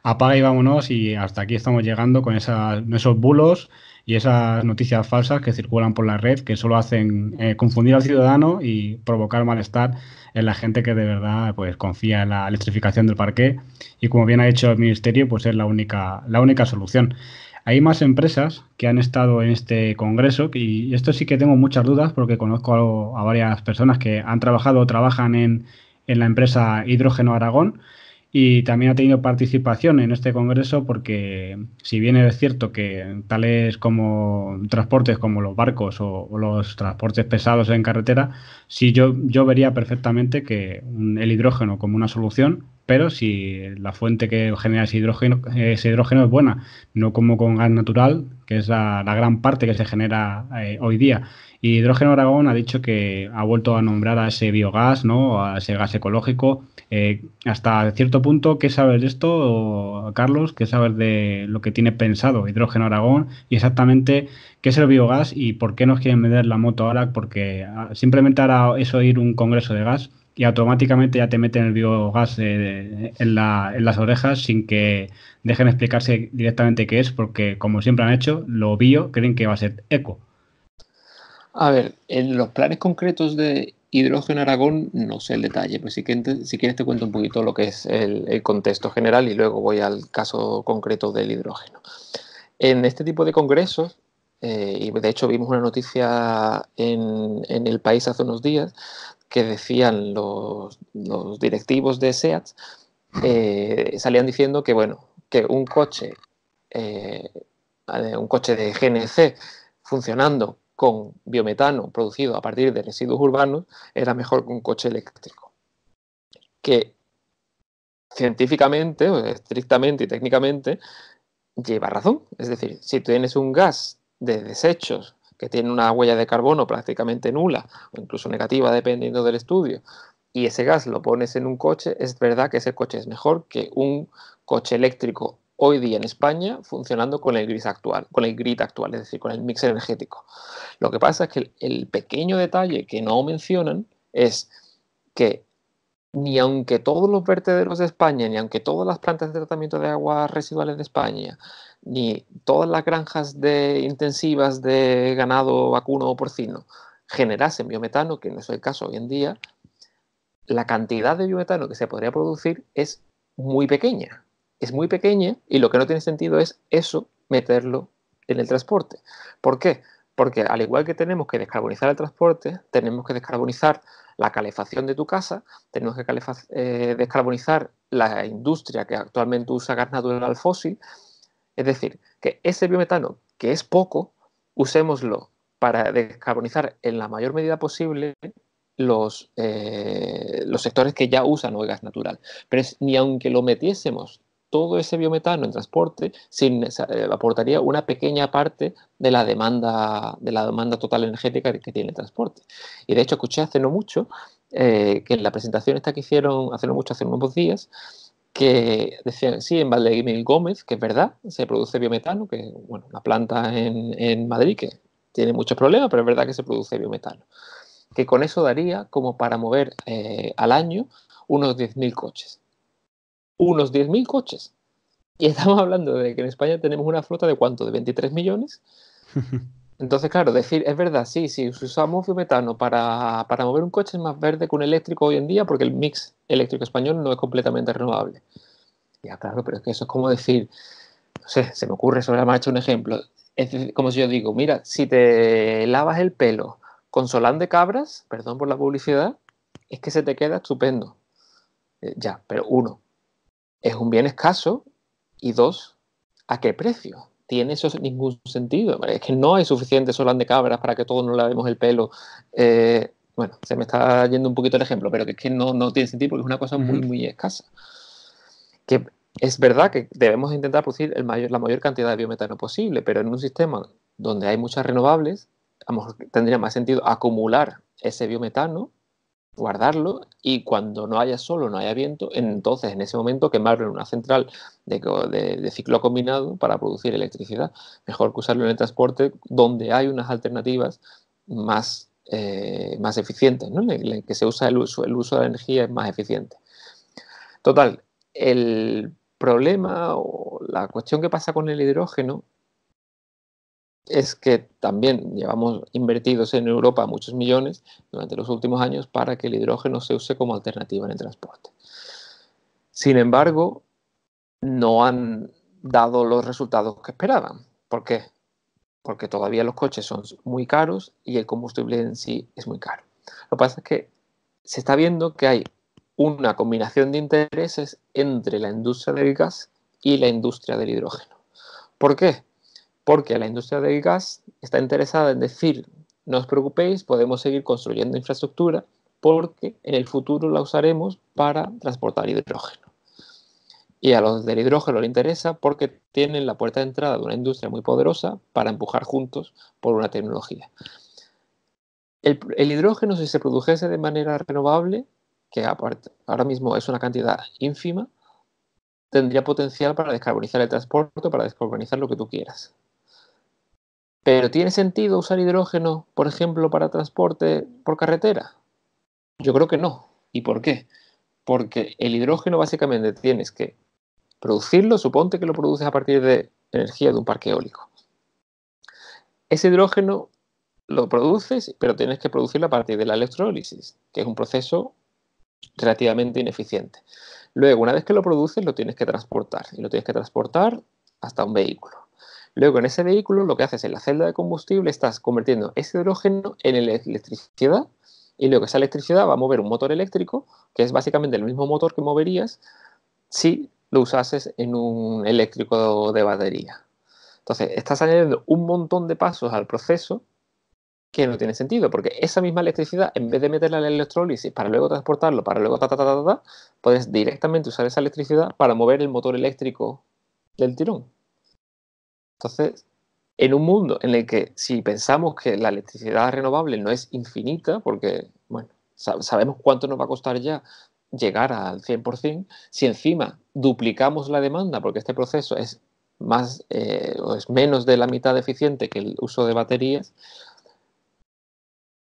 S1: apaga y vámonos y hasta aquí estamos llegando con esos bulos y esas noticias falsas que circulan por la red que solo hacen confundir al ciudadano y provocar malestar en la gente que de verdad pues confía en la electrificación del parque y como bien ha dicho el ministerio pues es la única solución. Hay más empresas que han estado en este congreso y esto sí que tengo muchas dudas porque conozco a varias personas que han trabajado o trabajan en la empresa Hidrógeno Aragón y también ha tenido participación en este congreso porque si bien es cierto que tales como transportes como los barcos o los transportes pesados en carretera, sí yo vería perfectamente que el hidrógeno como una solución, pero si la fuente que genera ese hidrógeno es buena, no como con gas natural, que es la gran parte que se genera hoy día. Y Hidrógeno Aragón ha dicho que ha vuelto a nombrar a ese biogás, ¿no? A ese gas ecológico. Hasta cierto punto, ¿qué sabes de esto, Carlos? ¿Qué sabes de lo que tiene pensado Hidrógeno Aragón? Y exactamente qué es el biogás y por qué nos quieren vender la moto ahora, porque simplemente ahora es oír un congreso de gas y automáticamente ya te meten el biogás en las orejas sin que dejen explicarse directamente qué es, porque como siempre han hecho, lo bio creen que va a ser eco.
S3: A ver, en los planes concretos de Hidrógeno Aragón no sé el detalle, pero si quieres te cuento un poquito lo que es el contexto general y luego voy al caso concreto del hidrógeno. En este tipo de congresos, y de hecho vimos una noticia en El País hace unos días que decían los directivos de SEAT, salían diciendo que, bueno, que eh, un coche de GNC funcionando con biometano producido a partir de residuos urbanos era mejor que un coche eléctrico. Que científicamente, o estrictamente y técnicamente, lleva razón. Es decir, si tienes un gas de desechos que tiene una huella de carbono prácticamente nula o incluso negativa dependiendo del estudio, y ese gas lo pones en un coche, es verdad que ese coche es mejor que un coche eléctrico hoy día en España funcionando con el grid actual, es decir, con el mix energético. Lo que pasa es que el pequeño detalle que no mencionan es que ni aunque todos los vertederos de España, ni aunque todas las plantas de tratamiento de aguas residuales de España, ni todas las granjas intensivas de ganado vacuno o porcino generasen biometano, que no es el caso hoy en día, la cantidad de biometano que se podría producir es muy pequeña. Es muy pequeña y lo que no tiene sentido es eso meterlo en el transporte. ¿Por qué? Porque al igual que tenemos que descarbonizar el transporte, tenemos que descarbonizar la calefacción de tu casa, tenemos que descarbonizar la industria que actualmente usa gas natural fósil. Es decir, que ese biometano, que es poco, usémoslo para descarbonizar en la mayor medida posible los sectores que ya usan hoy gas natural. Pero ni aunque lo metiésemos todo ese biometano en transporte, aportaría una pequeña parte de la demanda total energética que tiene el transporte. Y de hecho escuché hace no mucho que en la presentación esta que hicieron hace no mucho, hace unos días, que decían, sí, en Valdemil Gómez, que es verdad, se produce biometano, que es bueno, una planta en Madrid que tiene muchos problemas, pero es verdad que se produce biometano. Que con eso daría como para mover al año unos 10.000 coches. Unos 10.000 coches. Y estamos hablando de que en España tenemos una flota de ¿cuánto? De 23 millones. Entonces, claro, decir, es verdad, sí, si usamos biometano para mover un coche es más verde que un eléctrico hoy en día porque el mix eléctrico español no es completamente renovable. Ya, claro, pero es que eso es como decir, no sé, se me ocurre sobre la marcha un ejemplo. Es decir, como si yo digo, mira, si te lavas el pelo con solán de cabras, perdón por la publicidad, es que se te queda estupendo. Ya, pero uno, es un bien escaso y dos, ¿a qué precio? ¿Tiene eso ningún sentido? Es que no hay suficiente solán de cabras para que todos nos lavemos el pelo. Bueno, se me está yendo un poquito el ejemplo, pero que es que no tiene sentido porque es una cosa muy, muy escasa. Que es verdad que debemos intentar producir la mayor cantidad de biometano posible, pero en un sistema donde hay muchas renovables, a lo mejor tendría más sentido acumular ese biometano guardarlo y cuando no haya sol o no haya viento, entonces en ese momento quemarlo en una central de ciclo combinado para producir electricidad. Mejor que usarlo en el transporte donde hay unas alternativas más, más eficientes, ¿no? En el que se usa el uso de la energía es más eficiente. Total, el problema o la cuestión que pasa con el hidrógeno es que también llevamos invertidos en Europa muchos millones durante los últimos años para que el hidrógeno se use como alternativa en el transporte. Sin embargo, no han dado los resultados que esperaban. ¿Por qué? Porque todavía los coches son muy caros y el combustible en sí es muy caro. Lo que pasa es que se está viendo que hay una combinación de intereses entre la industria del gas y la industria del hidrógeno. ¿Por qué? Porque la industria del gas está interesada en decir, no os preocupéis, podemos seguir construyendo infraestructura porque en el futuro la usaremos para transportar hidrógeno. Y a los del hidrógeno les interesa porque tienen la puerta de entrada de una industria muy poderosa para empujar juntos por una tecnología. El hidrógeno, si se produjese de manera renovable, que ahora mismo es una cantidad ínfima, tendría potencial para descarbonizar el transporte, para descarbonizar lo que tú quieras. ¿Pero tiene sentido usar hidrógeno, por ejemplo, para transporte por carretera? Yo creo que no. ¿Y por qué? Porque el hidrógeno básicamente tienes que producirlo, suponte que lo produces a partir de energía de un parque eólico. Ese hidrógeno lo produces, pero tienes que producirlo a partir de la electrólisis, que es un proceso relativamente ineficiente. Luego, una vez que lo produces, lo tienes que transportar, y lo tienes que transportar hasta un vehículo. Luego, en ese vehículo, lo que haces en la celda de combustible, estás convirtiendo ese hidrógeno en electricidad, y luego esa electricidad va a mover un motor eléctrico, que es básicamente el mismo motor que moverías si lo usases en un eléctrico de batería. Entonces, estás añadiendo un montón de pasos al proceso que no tiene sentido, porque esa misma electricidad, en vez de meterla en la electrólisis para luego transportarlo, para luego puedes directamente usar esa electricidad para mover el motor eléctrico del tirón. Entonces, en un mundo en el que si pensamos que la electricidad renovable no es infinita, porque, bueno, sabemos cuánto nos va a costar ya llegar al 100%, si encima duplicamos la demanda, porque este proceso es más o es menos de la mitad eficiente que el uso de baterías,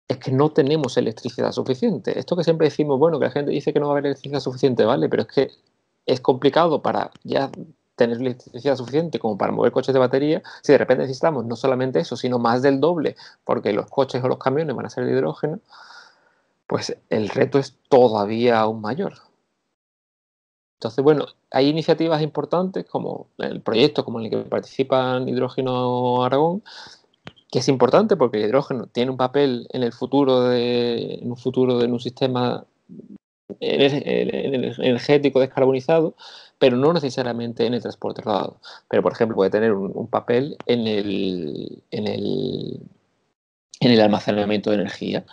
S3: es que no tenemos electricidad suficiente. Esto que siempre decimos, bueno, que la gente dice que no va a haber electricidad suficiente, ¿vale? Pero es que es complicado para ya tener electricidad suficiente como para mover coches de batería, si de repente necesitamos no solamente eso, sino más del doble, porque los coches o los camiones van a ser de hidrógeno, pues el reto es todavía aún mayor. Entonces, bueno, hay iniciativas importantes como el proyecto como en el que participan Hidrógeno Aragón, que es importante porque el hidrógeno tiene un papel en el futuro en un sistema energético descarbonizado, pero no necesariamente en el transporte rodado. Pero, por ejemplo, puede tener un papel en el almacenamiento de energía.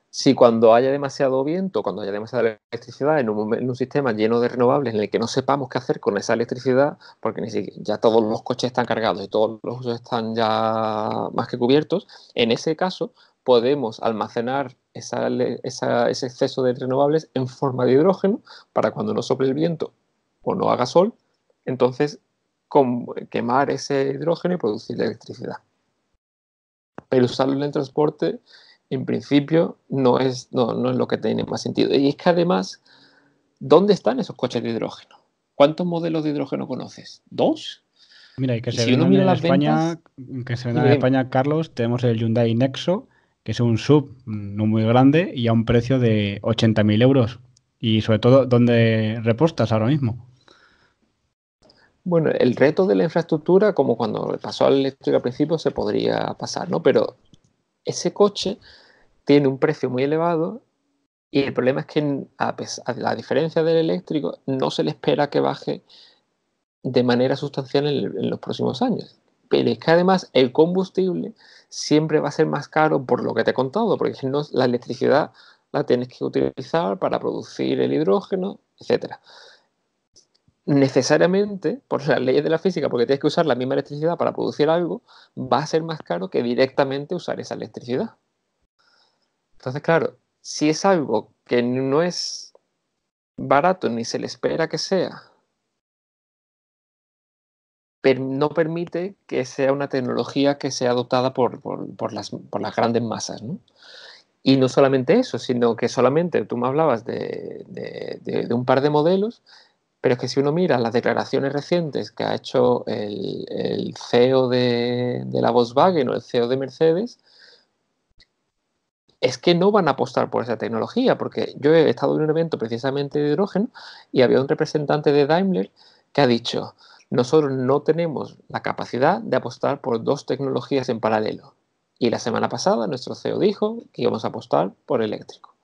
S3: Si cuando haya demasiado viento, cuando haya demasiada electricidad en un sistema lleno de renovables en el que no sepamos qué hacer con esa electricidad, porque ni siquiera, ya todos los coches están cargados y todos los usos están ya más que cubiertos, en ese caso podemos almacenar ese exceso de renovables en forma de hidrógeno para cuando no sople el viento o no haga sol, entonces quemar ese hidrógeno y producir electricidad. Pero usarlo en el transporte, en principio, no es lo que tiene más sentido. Y es que además, ¿dónde están esos coches de hidrógeno? ¿Cuántos modelos de hidrógeno conoces? ¿2?
S1: Mira, y que
S3: Y
S1: se
S3: si uno
S1: vendan
S3: mira
S1: en
S3: las
S1: España,
S3: ventas, dime.
S1: Carlos, tenemos el Hyundai Nexo, que es un sub no muy grande y a un precio de 80.000 euros. Y sobre todo, ¿dónde repostas ahora mismo?
S3: Bueno, el reto de la infraestructura, como cuando pasó al eléctrico al principio, se podría pasar, ¿no? Pero ese coche tiene un precio muy elevado y el problema es que, a la diferencia del eléctrico, no se le espera que baje de manera sustancial en los próximos años. Pero es que además el combustible siempre va a ser más caro por lo que te he contado, porque la electricidad la tienes que utilizar para producir el hidrógeno, etcétera. Necesariamente, por las leyes de la física, porque tienes que usar la misma electricidad para producir algo, va a ser más caro que directamente usar esa electricidad. Entonces, claro, si es algo que no es barato ni se le espera que sea, no permite que sea una tecnología que sea adoptada por las grandes masas, ¿no? Y no solamente eso, sino que solamente tú me hablabas de un par de modelos, pero es que si uno mira las declaraciones recientes que ha hecho el CEO de la Volkswagen o el CEO de Mercedes, es que no van a apostar por esa tecnología, porque yo he estado en un evento precisamente de hidrógeno y había un representante de Daimler que ha dicho, nosotros no tenemos la capacidad de apostar por dos tecnologías en paralelo. Y la semana pasada nuestro CEO dijo que íbamos a apostar por eléctrico.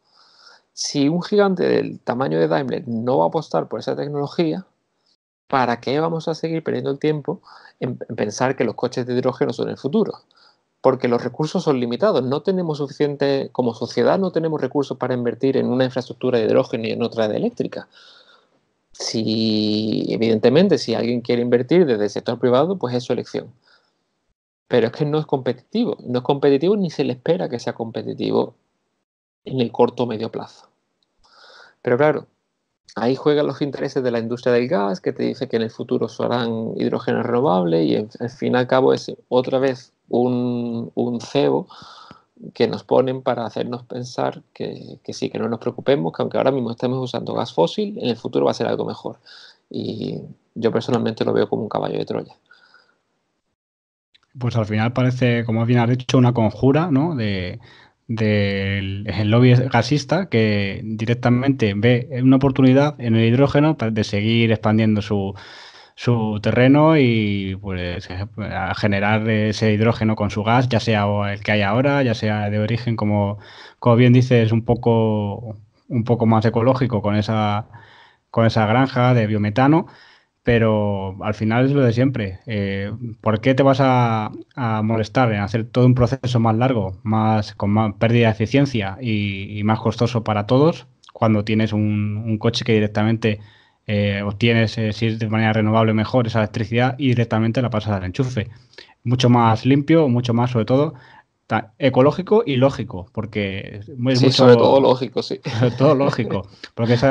S3: Si un gigante del tamaño de Daimler no va a apostar por esa tecnología, ¿para qué vamos a seguir perdiendo el tiempo en pensar que los coches de hidrógeno son el futuro? Porque los recursos son limitados. No tenemos suficiente, como sociedad, no tenemos recursos para invertir en una infraestructura de hidrógeno y en otra de eléctrica. Si, evidentemente, si alguien quiere invertir desde el sector privado, pues es su elección. Pero es que no es competitivo. No es competitivo ni se le espera que sea competitivo en el corto o medio plazo. Pero claro, ahí juegan los intereses de la industria del gas, que te dice que en el futuro se harán hidrógeno renovable y al fin y al cabo es otra vez un cebo que nos ponen para hacernos pensar que sí, que no nos preocupemos, que aunque ahora mismo estemos usando gas fósil, en el futuro va a ser algo mejor. Y yo personalmente lo veo como un caballo de Troya.
S1: Pues al final parece, como bien has dicho, una conjura, ¿no? Del el lobby gasista que directamente ve una oportunidad en el hidrógeno de seguir expandiendo su terreno y pues a generar ese hidrógeno con su gas, ya sea el que hay ahora, ya sea de origen, como bien dices, un poco más ecológico con esa granja de biometano. Pero al final es lo de siempre. ¿Por qué te vas a molestar en hacer todo un proceso más largo, con más pérdida de eficiencia y más costoso para todos, cuando tienes un coche que directamente obtienes, si es de manera renovable, mejor esa electricidad y directamente la pasas al enchufe? Mucho más limpio, mucho más, sobre todo, ecológico y lógico, porque es
S3: Sí, sobre todo
S1: mucho,
S3: lógico, sí.
S1: sobre todo lógico, porque es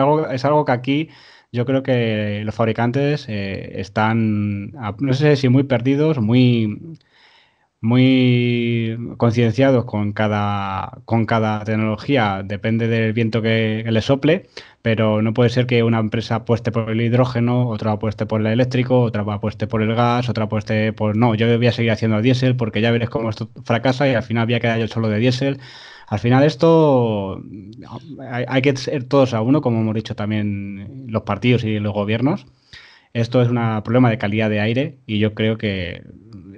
S1: algo que aquí yo creo que los fabricantes están, no sé si muy perdidos, muy concienciados con cada tecnología, depende del viento que le sople, pero no puede ser que una empresa apueste por el hidrógeno, otra apueste por el eléctrico, otra apueste por el gas, otra apueste por... No, yo voy a seguir haciendo diésel porque ya veréis cómo esto fracasa y al final voy a quedar yo solo de diésel. Al final esto hay que ser todos a uno, como hemos dicho también los partidos y los gobiernos. Esto es un problema de calidad de aire y yo creo que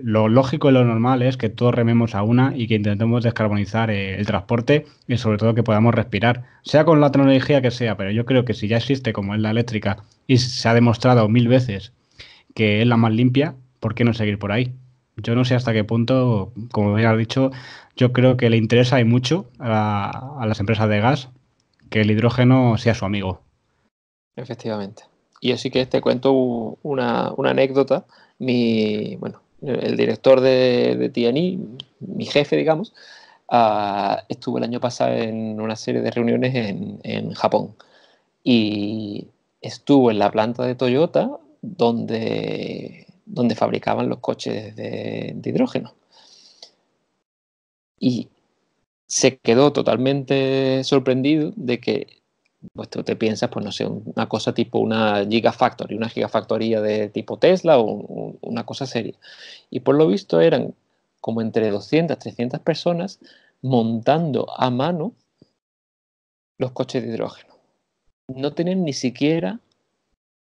S1: lo lógico y lo normal es que todos rememos a una y que intentemos descarbonizar el transporte y sobre todo que podamos respirar, sea con la tecnología que sea, pero yo creo que si ya existe como es la eléctrica y se ha demostrado 1000 veces que es la más limpia, ¿por qué no seguir por ahí? Yo no sé hasta qué punto, como ya has dicho, yo creo que le interesa y mucho a las empresas de gas que el hidrógeno sea su amigo.
S3: Efectivamente. Y yo sí que te cuento una anécdota. Bueno, el director de TNI, mi jefe, digamos, estuvo el año pasado en una serie de reuniones en Japón y estuvo en la planta de Toyota donde fabricaban los coches de hidrógeno. Y se quedó totalmente sorprendido de que pues tú te piensas, pues no sé, una cosa tipo una Gigafactory, una gigafactoría de tipo Tesla o una cosa seria. Y por lo visto eran como entre 200, 300 personas montando a mano los coches de hidrógeno. No tenían ni siquiera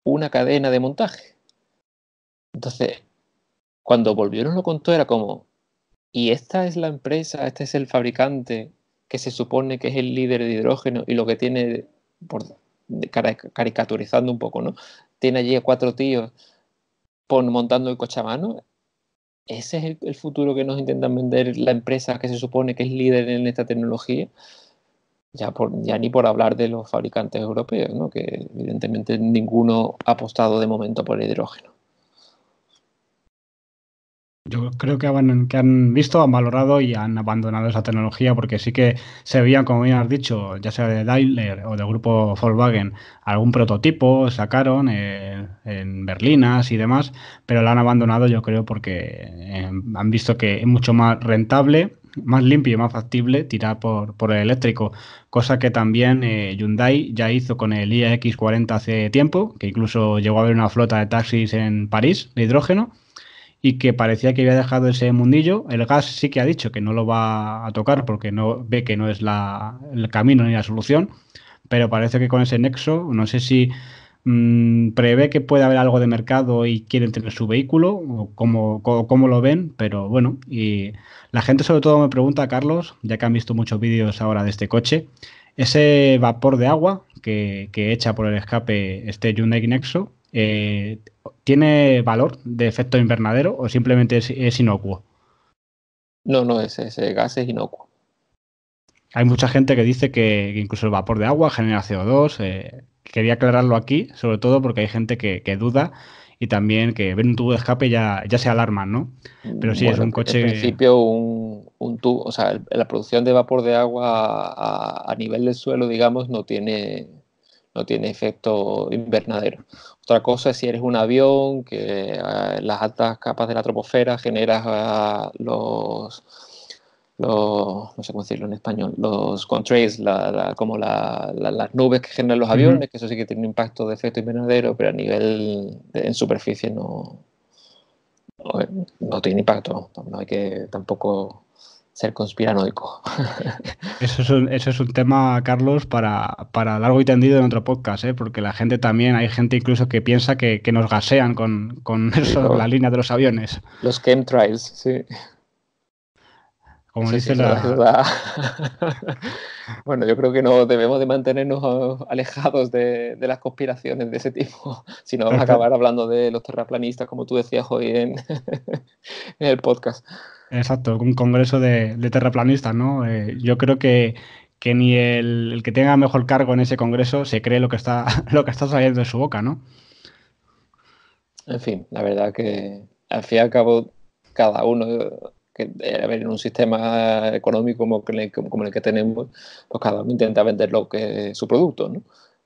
S3: una cadena de montaje. Entonces, cuando volvieron lo contó era como, ¿y esta es la empresa, este es el fabricante que se supone que es el líder de hidrógeno y lo que tiene, por caricaturizando un poco, ¿no? Tiene allí a 4 tíos montando el coche a mano? ¿Ese es el futuro que nos intentan vender la empresa que se supone que es líder en esta tecnología? Ya ni por hablar de los fabricantes europeos, ¿no? Que evidentemente ninguno ha apostado de momento por el hidrógeno.
S1: Yo creo que han visto, han valorado y han abandonado esa tecnología porque sí que se veían, como bien has dicho, ya sea de Daimler o del grupo Volkswagen, algún prototipo sacaron en berlinas y demás, pero la han abandonado yo creo porque han visto que es mucho más rentable, más limpio y más factible tirar por el eléctrico, cosa que también Hyundai ya hizo con el iX40 hace tiempo, que incluso llegó a haber una flota de taxis en París de hidrógeno y que parecía que había dejado ese mundillo. El gas sí que ha dicho que no lo va a tocar porque no ve que no es el camino ni la solución, pero parece que con ese nexo, no sé si prevé que puede haber algo de mercado y quieren tener su vehículo o cómo lo ven, pero bueno, y la gente sobre todo me pregunta, Carlos, ya que han visto muchos vídeos ahora de este coche, ese vapor de agua que echa por el escape este Hyundai Nexo, ¿tiene valor de efecto invernadero o simplemente es inocuo?
S3: No, no, ese gas es inocuo.
S1: Hay mucha gente que dice que incluso el vapor de agua genera CO2. Quería aclararlo aquí, sobre todo porque hay gente que duda y también que ven un tubo de escape ya se alarman, ¿no? Pero sí, es
S3: Bueno,
S1: un
S3: en
S1: coche.
S3: principio un tubo, o sea, la producción de vapor de agua a nivel del suelo, digamos, no tiene efecto invernadero. Otra cosa es si eres un avión que en las altas capas de la troposfera generas no sé cómo decirlo en español, los contrails, como las nubes que generan los
S1: Ujú.
S3: aviones, que eso sí que tiene un impacto de efecto invernadero, pero a nivel en superficie no tiene impacto. No hay que tampoco ser conspiranoico.
S1: Eso es un tema, Carlos, para largo y tendido en otro podcast, ¿eh? Porque la gente también, hay gente incluso que piensa que nos gasean con
S3: Sí,
S1: eso, la línea de los aviones.
S3: los chemtrails, sí.
S1: Como
S3: Eso sí,
S1: dice
S3: eso
S1: la.
S3: da. Bueno, yo creo que no debemos de mantenernos alejados de las conspiraciones de ese tipo, si no vamos a
S1: Perfe-
S3: acabar hablando de los terraplanistas, como tú decías hoy en el podcast.
S1: Exacto, un congreso de terraplanistas, ¿no? Yo creo que ni el que tenga mejor cargo en ese congreso se cree lo que está, lo que está saliendo de su boca, ¿no?
S3: En fin, la verdad que al fin y al cabo, cada uno, a ver, en un sistema económico como el que tenemos, pues cada uno intenta vender lo que es su producto, ¿no?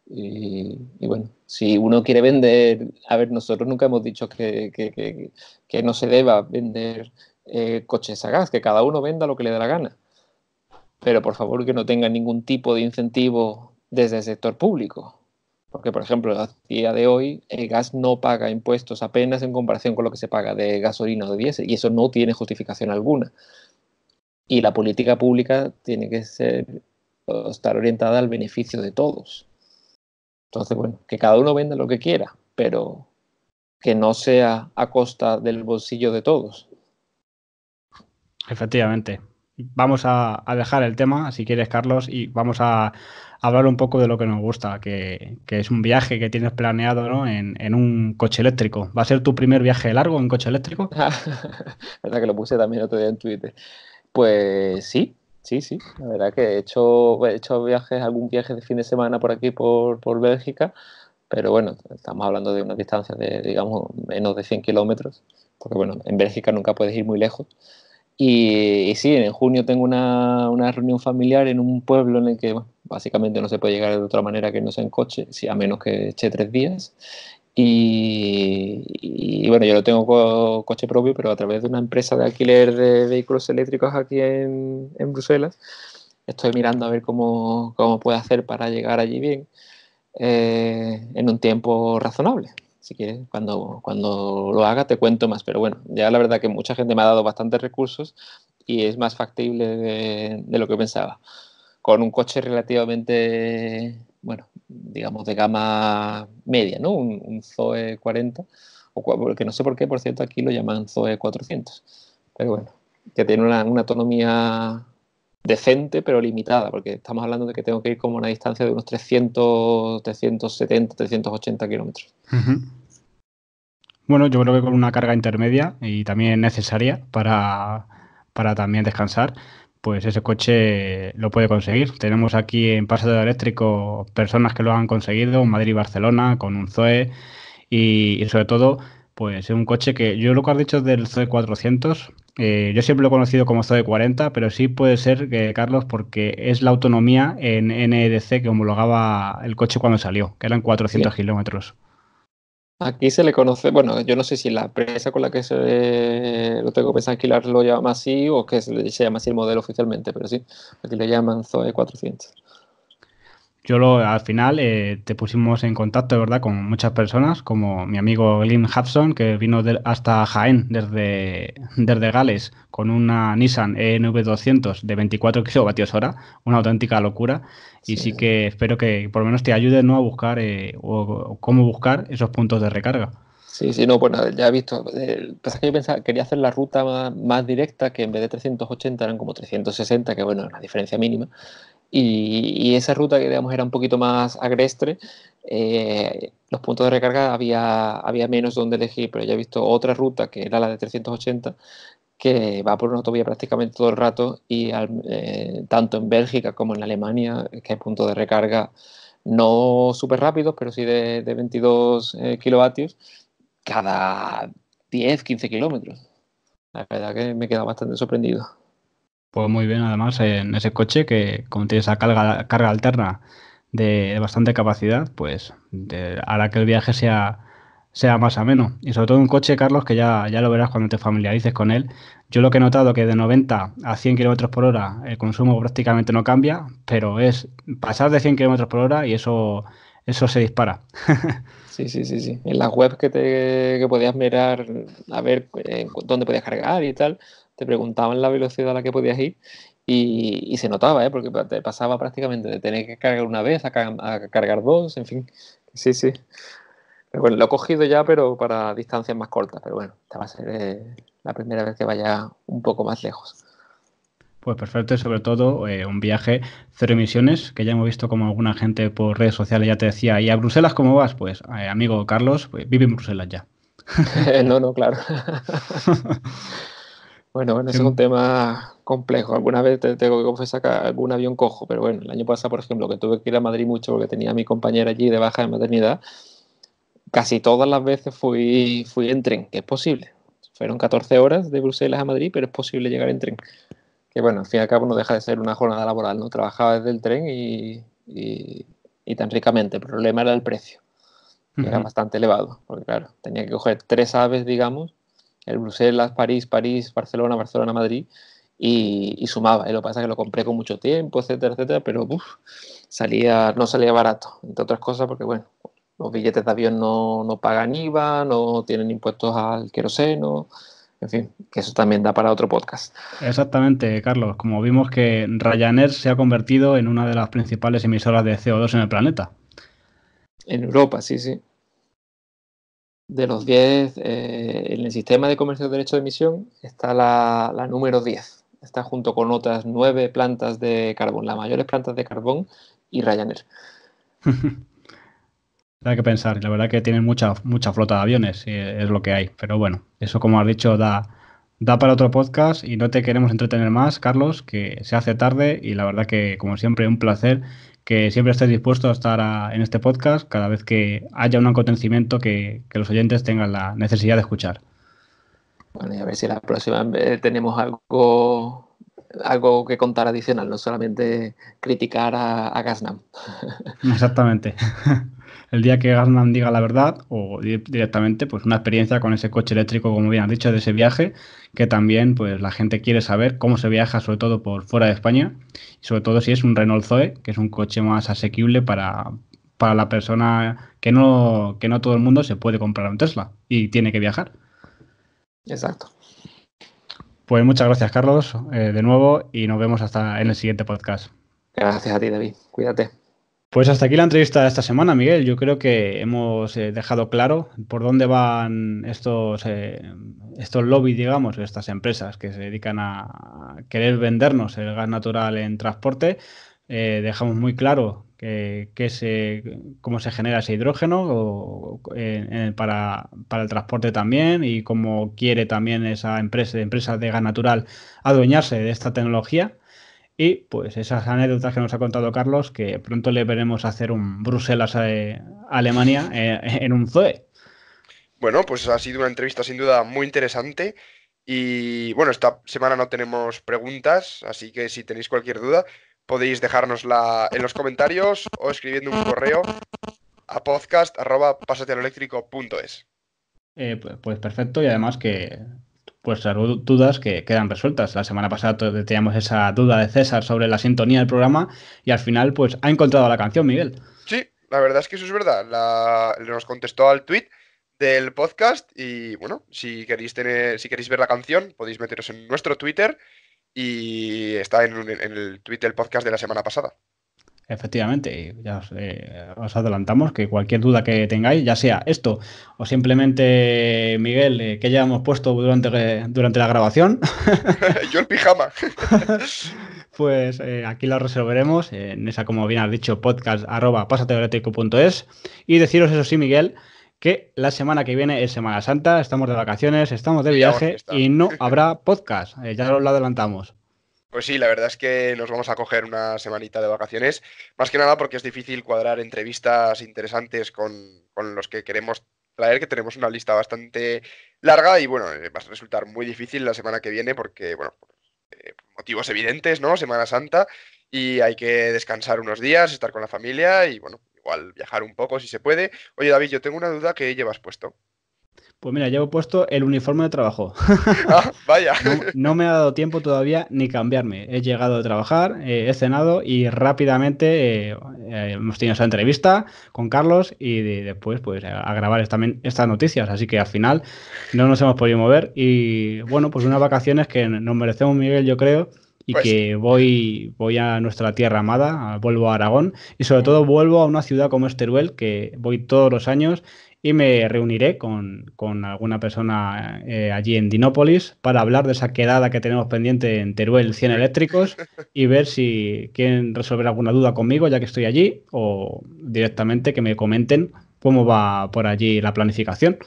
S3: Y bueno, si uno quiere vender, a ver, nosotros nunca hemos dicho que no se deba vender coches a gas, que cada uno venda lo que le dé la gana, pero por favor que no tenga ningún tipo de incentivo desde el sector público. Porque, por ejemplo, a día de hoy el gas no paga impuestos apenas en comparación con lo que se paga de gasolina o de diésel, y eso no tiene justificación alguna. Y la política pública tiene que ser o estar orientada al beneficio de todos. Entonces, bueno, que cada uno venda lo que quiera, pero que no sea a costa del bolsillo de todos.
S1: Efectivamente. Vamos a dejar el tema, si quieres, Carlos, y vamos a hablar un poco de lo que nos gusta, que es un viaje que tienes planeado, ¿no? En un coche eléctrico. ¿Va a ser tu primer viaje largo en coche eléctrico?
S3: ¿Verdad que lo puse también otro día en Twitter? Pues sí, sí, sí. La verdad que he hecho viajes, algún viaje de fin de semana por aquí, por Bélgica, pero bueno, estamos hablando de una distancia de, digamos, menos de 100 kilómetros, porque bueno, en Bélgica nunca puedes ir muy lejos. Y sí, en junio tengo una reunión familiar en un pueblo en el que bueno, básicamente no se puede llegar de otra manera que no sea en coche, sí, a menos que eche 3 días. Y bueno, yo no tengo coche propio, pero a través de una empresa de alquiler de vehículos eléctricos aquí en Bruselas, estoy mirando a ver cómo puedo hacer para llegar allí bien en un tiempo razonable. Si quieres, cuando lo haga te cuento más, pero bueno, ya la verdad que mucha gente me ha dado bastantes recursos y es más factible de lo que pensaba. Con un coche relativamente, bueno, digamos de gama media, ¿no? Un Zoe 40, porque no sé por qué, por cierto, aquí lo llaman Zoe 400, pero bueno, que tiene una autonomía decente pero limitada, porque estamos hablando de que tengo que ir como a una distancia de unos 370, 380 kilómetros.
S1: Ujú. Bueno, yo creo que con una carga intermedia y también necesaria para también descansar, pues ese coche lo puede conseguir. Tenemos aquí en Paseo Eléctrico personas que lo han conseguido, Madrid y Barcelona, con un Zoe y sobre todo pues es un coche que yo lo que has dicho del Zoe 400, yo siempre lo he conocido como Zoe 40, pero sí puede ser que, Carlos, porque es la autonomía en NEDC que homologaba el coche cuando salió, que eran 400
S3: Sí.
S1: kilómetros.
S3: Aquí se le conoce, bueno, yo no sé si la empresa con la que lo tengo pensado alquilar lo llama así o que se llama así el modelo oficialmente, pero sí, aquí lo llaman Zoe 400.
S1: Al final te pusimos en contacto, ¿verdad?, con muchas personas, como mi amigo Glyn Hudson, que vino hasta Jaén desde Gales con una Nissan ENV200 de 24 kilovatios hora, una auténtica locura. Y
S3: Sí,
S1: sí
S3: sí.
S1: que espero que por lo menos te ayude, ¿no?, a buscar o cómo buscar esos puntos de recarga.
S3: Sí, sí, no, pues nada, ya he visto. Pasa que yo pensaba, quería hacer la ruta más directa, que en vez de 380 eran como 360, que bueno, es una diferencia mínima. Y esa ruta que digamos era un poquito más agreste, los puntos de recarga había menos donde elegir, pero ya he visto otra ruta que era la de 380, que va por una autovía prácticamente todo el rato y tanto en Bélgica como en Alemania, que hay puntos de recarga no súper rápidos, pero sí de 22 kilovatios cada 10, 15 kilómetros. La verdad que me he quedado bastante sorprendido.
S1: Pues muy bien, además, en ese coche que como tiene esa carga alterna de bastante capacidad, pues hará que el viaje sea más ameno. Y sobre todo un coche, Carlos, que ya lo verás cuando te familiarices con él. Yo lo que he notado que de 90 a 100 kilómetros por hora el consumo prácticamente no cambia, pero es pasar de 100 kilómetros por hora y eso se dispara.
S3: Sí, sí, sí, sí. En las webs que podías mirar a ver dónde podías cargar y tal, te preguntaban la velocidad a la que podías ir y se notaba, ¿eh? Porque te pasaba prácticamente de tener que cargar una vez a cargar dos, en fin. Sí, sí. Pero bueno, lo he cogido ya, pero para distancias más cortas. Pero bueno, esta va a ser la primera vez que vaya un poco más lejos.
S1: Pues perfecto, y sobre todo un viaje cero emisiones, que ya hemos visto como alguna gente por redes sociales ya te decía, ¿y a Bruselas cómo vas? Pues amigo Carlos, pues, vive en Bruselas ya.
S3: No, no, claro. Bueno, ese es un
S1: Siem-
S3: tema complejo. Alguna vez te tengo que confesar que algún avión cojo, pero bueno, el año pasado, por ejemplo, que tuve que ir a Madrid mucho porque tenía a mi compañera allí de baja de maternidad, casi todas las veces fui en tren, que es posible. Fueron 14 horas de Bruselas a Madrid, pero es posible llegar en tren. Que bueno, al fin y al cabo no deja de ser una jornada laboral, ¿no? Trabajaba desde el tren y tan ricamente. El problema era el precio, que era
S1: Ujú.
S3: bastante elevado, porque claro, tenía que coger tres aves, digamos, el Bruselas, París, París, Barcelona, Barcelona, Madrid, y sumaba. Y lo que pasa es que lo compré con mucho tiempo, etcétera, etcétera, pero no salía barato, entre otras cosas, porque bueno, los billetes de avión no pagan IVA, no tienen impuestos al queroseno, en fin, que eso también da para otro podcast.
S1: Exactamente, Carlos. Como vimos que Ryanair se ha convertido en una de las principales emisoras de CO2 en el planeta.
S3: En Europa, sí, sí. De los 10, en el sistema de comercio de derecho de emisión está la número 10. Está junto con otras 9 plantas de carbón, las mayores plantas de carbón y Ryanair.
S1: Hay que pensar, la verdad que tienen mucha flota de aviones, y es lo que hay. Pero bueno, eso como has dicho da para otro podcast y no te queremos entretener más, Carlos, que se hace tarde y la verdad que como siempre un placer que siempre estés dispuesto a estar en este podcast cada vez que haya un acontecimiento que los oyentes tengan la necesidad de escuchar.
S3: Bueno, y a ver si la próxima vez tenemos algo que contar adicional, no solamente criticar a Gasnam.
S1: Exactamente. El día que Gasman diga la verdad o directamente, pues una experiencia con ese coche eléctrico, como bien has dicho, de ese viaje, que también pues la gente quiere saber cómo se viaja, sobre todo por fuera de España, y sobre todo si es un Renault Zoe, que es un coche más asequible para la persona que no todo el mundo se puede comprar un Tesla y tiene que viajar.
S3: Exacto.
S1: Pues muchas gracias, Carlos, de nuevo, y nos vemos hasta en el siguiente podcast.
S3: Gracias a ti, David. Cuídate.
S1: Pues hasta aquí la entrevista de esta semana, Miguel. Yo creo que hemos dejado claro por dónde van estos lobbies, digamos, estas empresas que se dedican a querer vendernos el gas natural en transporte. Dejamos muy claro cómo se genera ese hidrógeno para el transporte también y cómo quiere también esa empresa de gas natural adueñarse de esta tecnología. Y pues esas anécdotas que nos ha contado Carlos, que pronto le veremos hacer un Bruselas a Alemania en un Zoe.
S2: Bueno, pues ha sido una entrevista sin duda muy interesante y bueno, esta semana no tenemos preguntas, así que si tenéis cualquier duda podéis dejárnosla en los comentarios o escribiendo un correo a podcast@pasatealoeléctrico.es.
S1: Pues perfecto, y además que pues las dudas que quedan resueltas. La semana pasada teníamos esa duda de César sobre la sintonía del programa y al final pues ha encontrado la canción, Miguel.
S2: Sí, la verdad es que eso es verdad. Nos contestó al tweet del podcast y bueno, si queréis ver la canción, podéis meteros en nuestro Twitter y está en el tweet del podcast de la semana pasada.
S1: Efectivamente, y ya os adelantamos que cualquier duda que tengáis, ya sea esto o simplemente, Miguel, que ya hemos puesto durante la grabación,
S2: Yo el pijama.
S1: pues aquí lo resolveremos en esa, como bien has dicho, podcast@pasateoreteco.es. Y deciros eso sí, Miguel, que la semana que viene es Semana Santa, estamos de vacaciones, estamos de
S2: Pillamos
S1: viaje
S2: fiesta.
S1: y no habrá podcast, ya os lo adelantamos.
S2: Pues sí, la verdad es que nos vamos a coger una semanita de vacaciones, más que nada porque es difícil cuadrar entrevistas interesantes con los que queremos traer, que tenemos una lista bastante larga y bueno, va a resultar muy difícil la semana que viene porque, bueno, por motivos evidentes, ¿no? Semana Santa y hay que descansar unos días, estar con la familia y bueno, igual viajar un poco si se puede. Oye, David, yo tengo una duda que llevas puesto.
S1: Pues mira, llevo puesto el uniforme de trabajo.
S2: Ah, vaya.
S1: No me ha dado tiempo todavía ni cambiarme. He llegado de trabajar, he cenado y rápidamente hemos tenido esa entrevista con Carlos y después pues a grabar también estas noticias. Así que al final no nos hemos podido mover y bueno, pues unas vacaciones que nos merecemos, Miguel, yo creo. Y
S2: Pues sí.
S1: que voy a nuestra tierra amada, vuelvo a Aragón y sobre todo vuelvo a una ciudad como es Teruel, que voy todos los años y me reuniré con alguna persona allí en Dinópolis para hablar de esa quedada que tenemos pendiente en Teruel 100
S2: Uy.
S1: eléctricos y ver si quieren resolver alguna duda conmigo ya que estoy allí o directamente que me comenten cómo va por allí la planificación.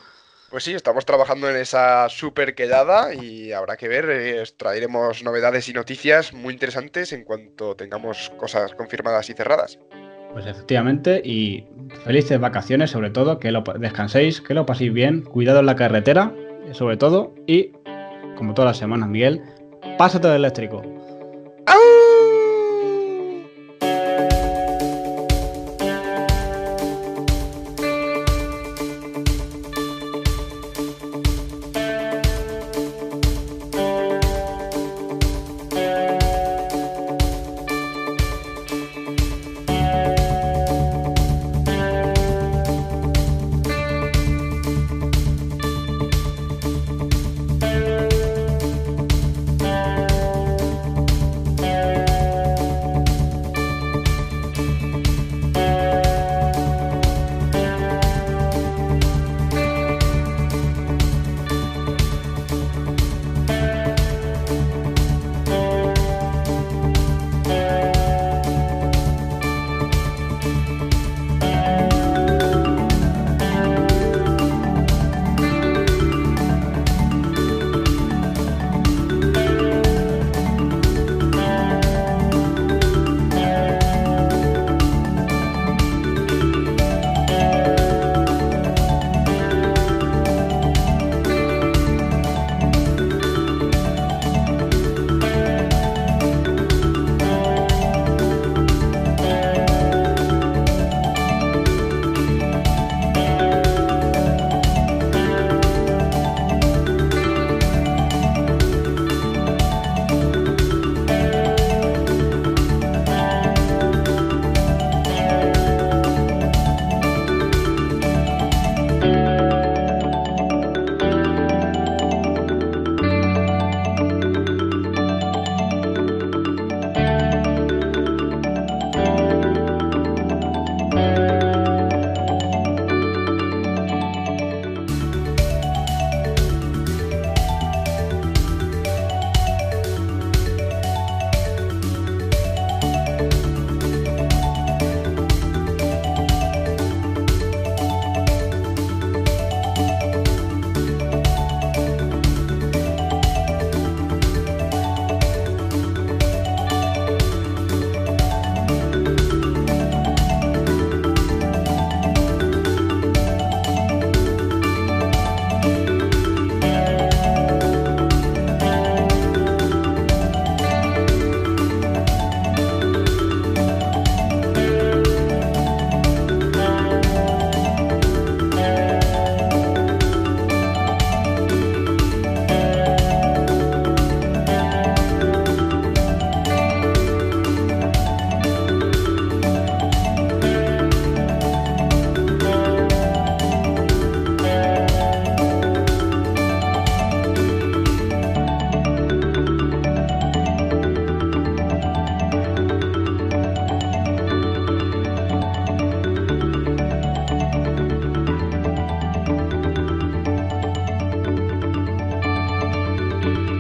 S2: Pues sí, estamos trabajando en esa super quedada y habrá que ver, os traeremos novedades y noticias muy interesantes en cuanto tengamos cosas confirmadas y cerradas.
S1: Pues efectivamente, y felices vacaciones sobre todo, que lo descanséis, que lo paséis bien, cuidado en la carretera, sobre todo, y como todas las semanas, Miguel, pásate de eléctrico.
S2: ¡Au!
S1: Chao.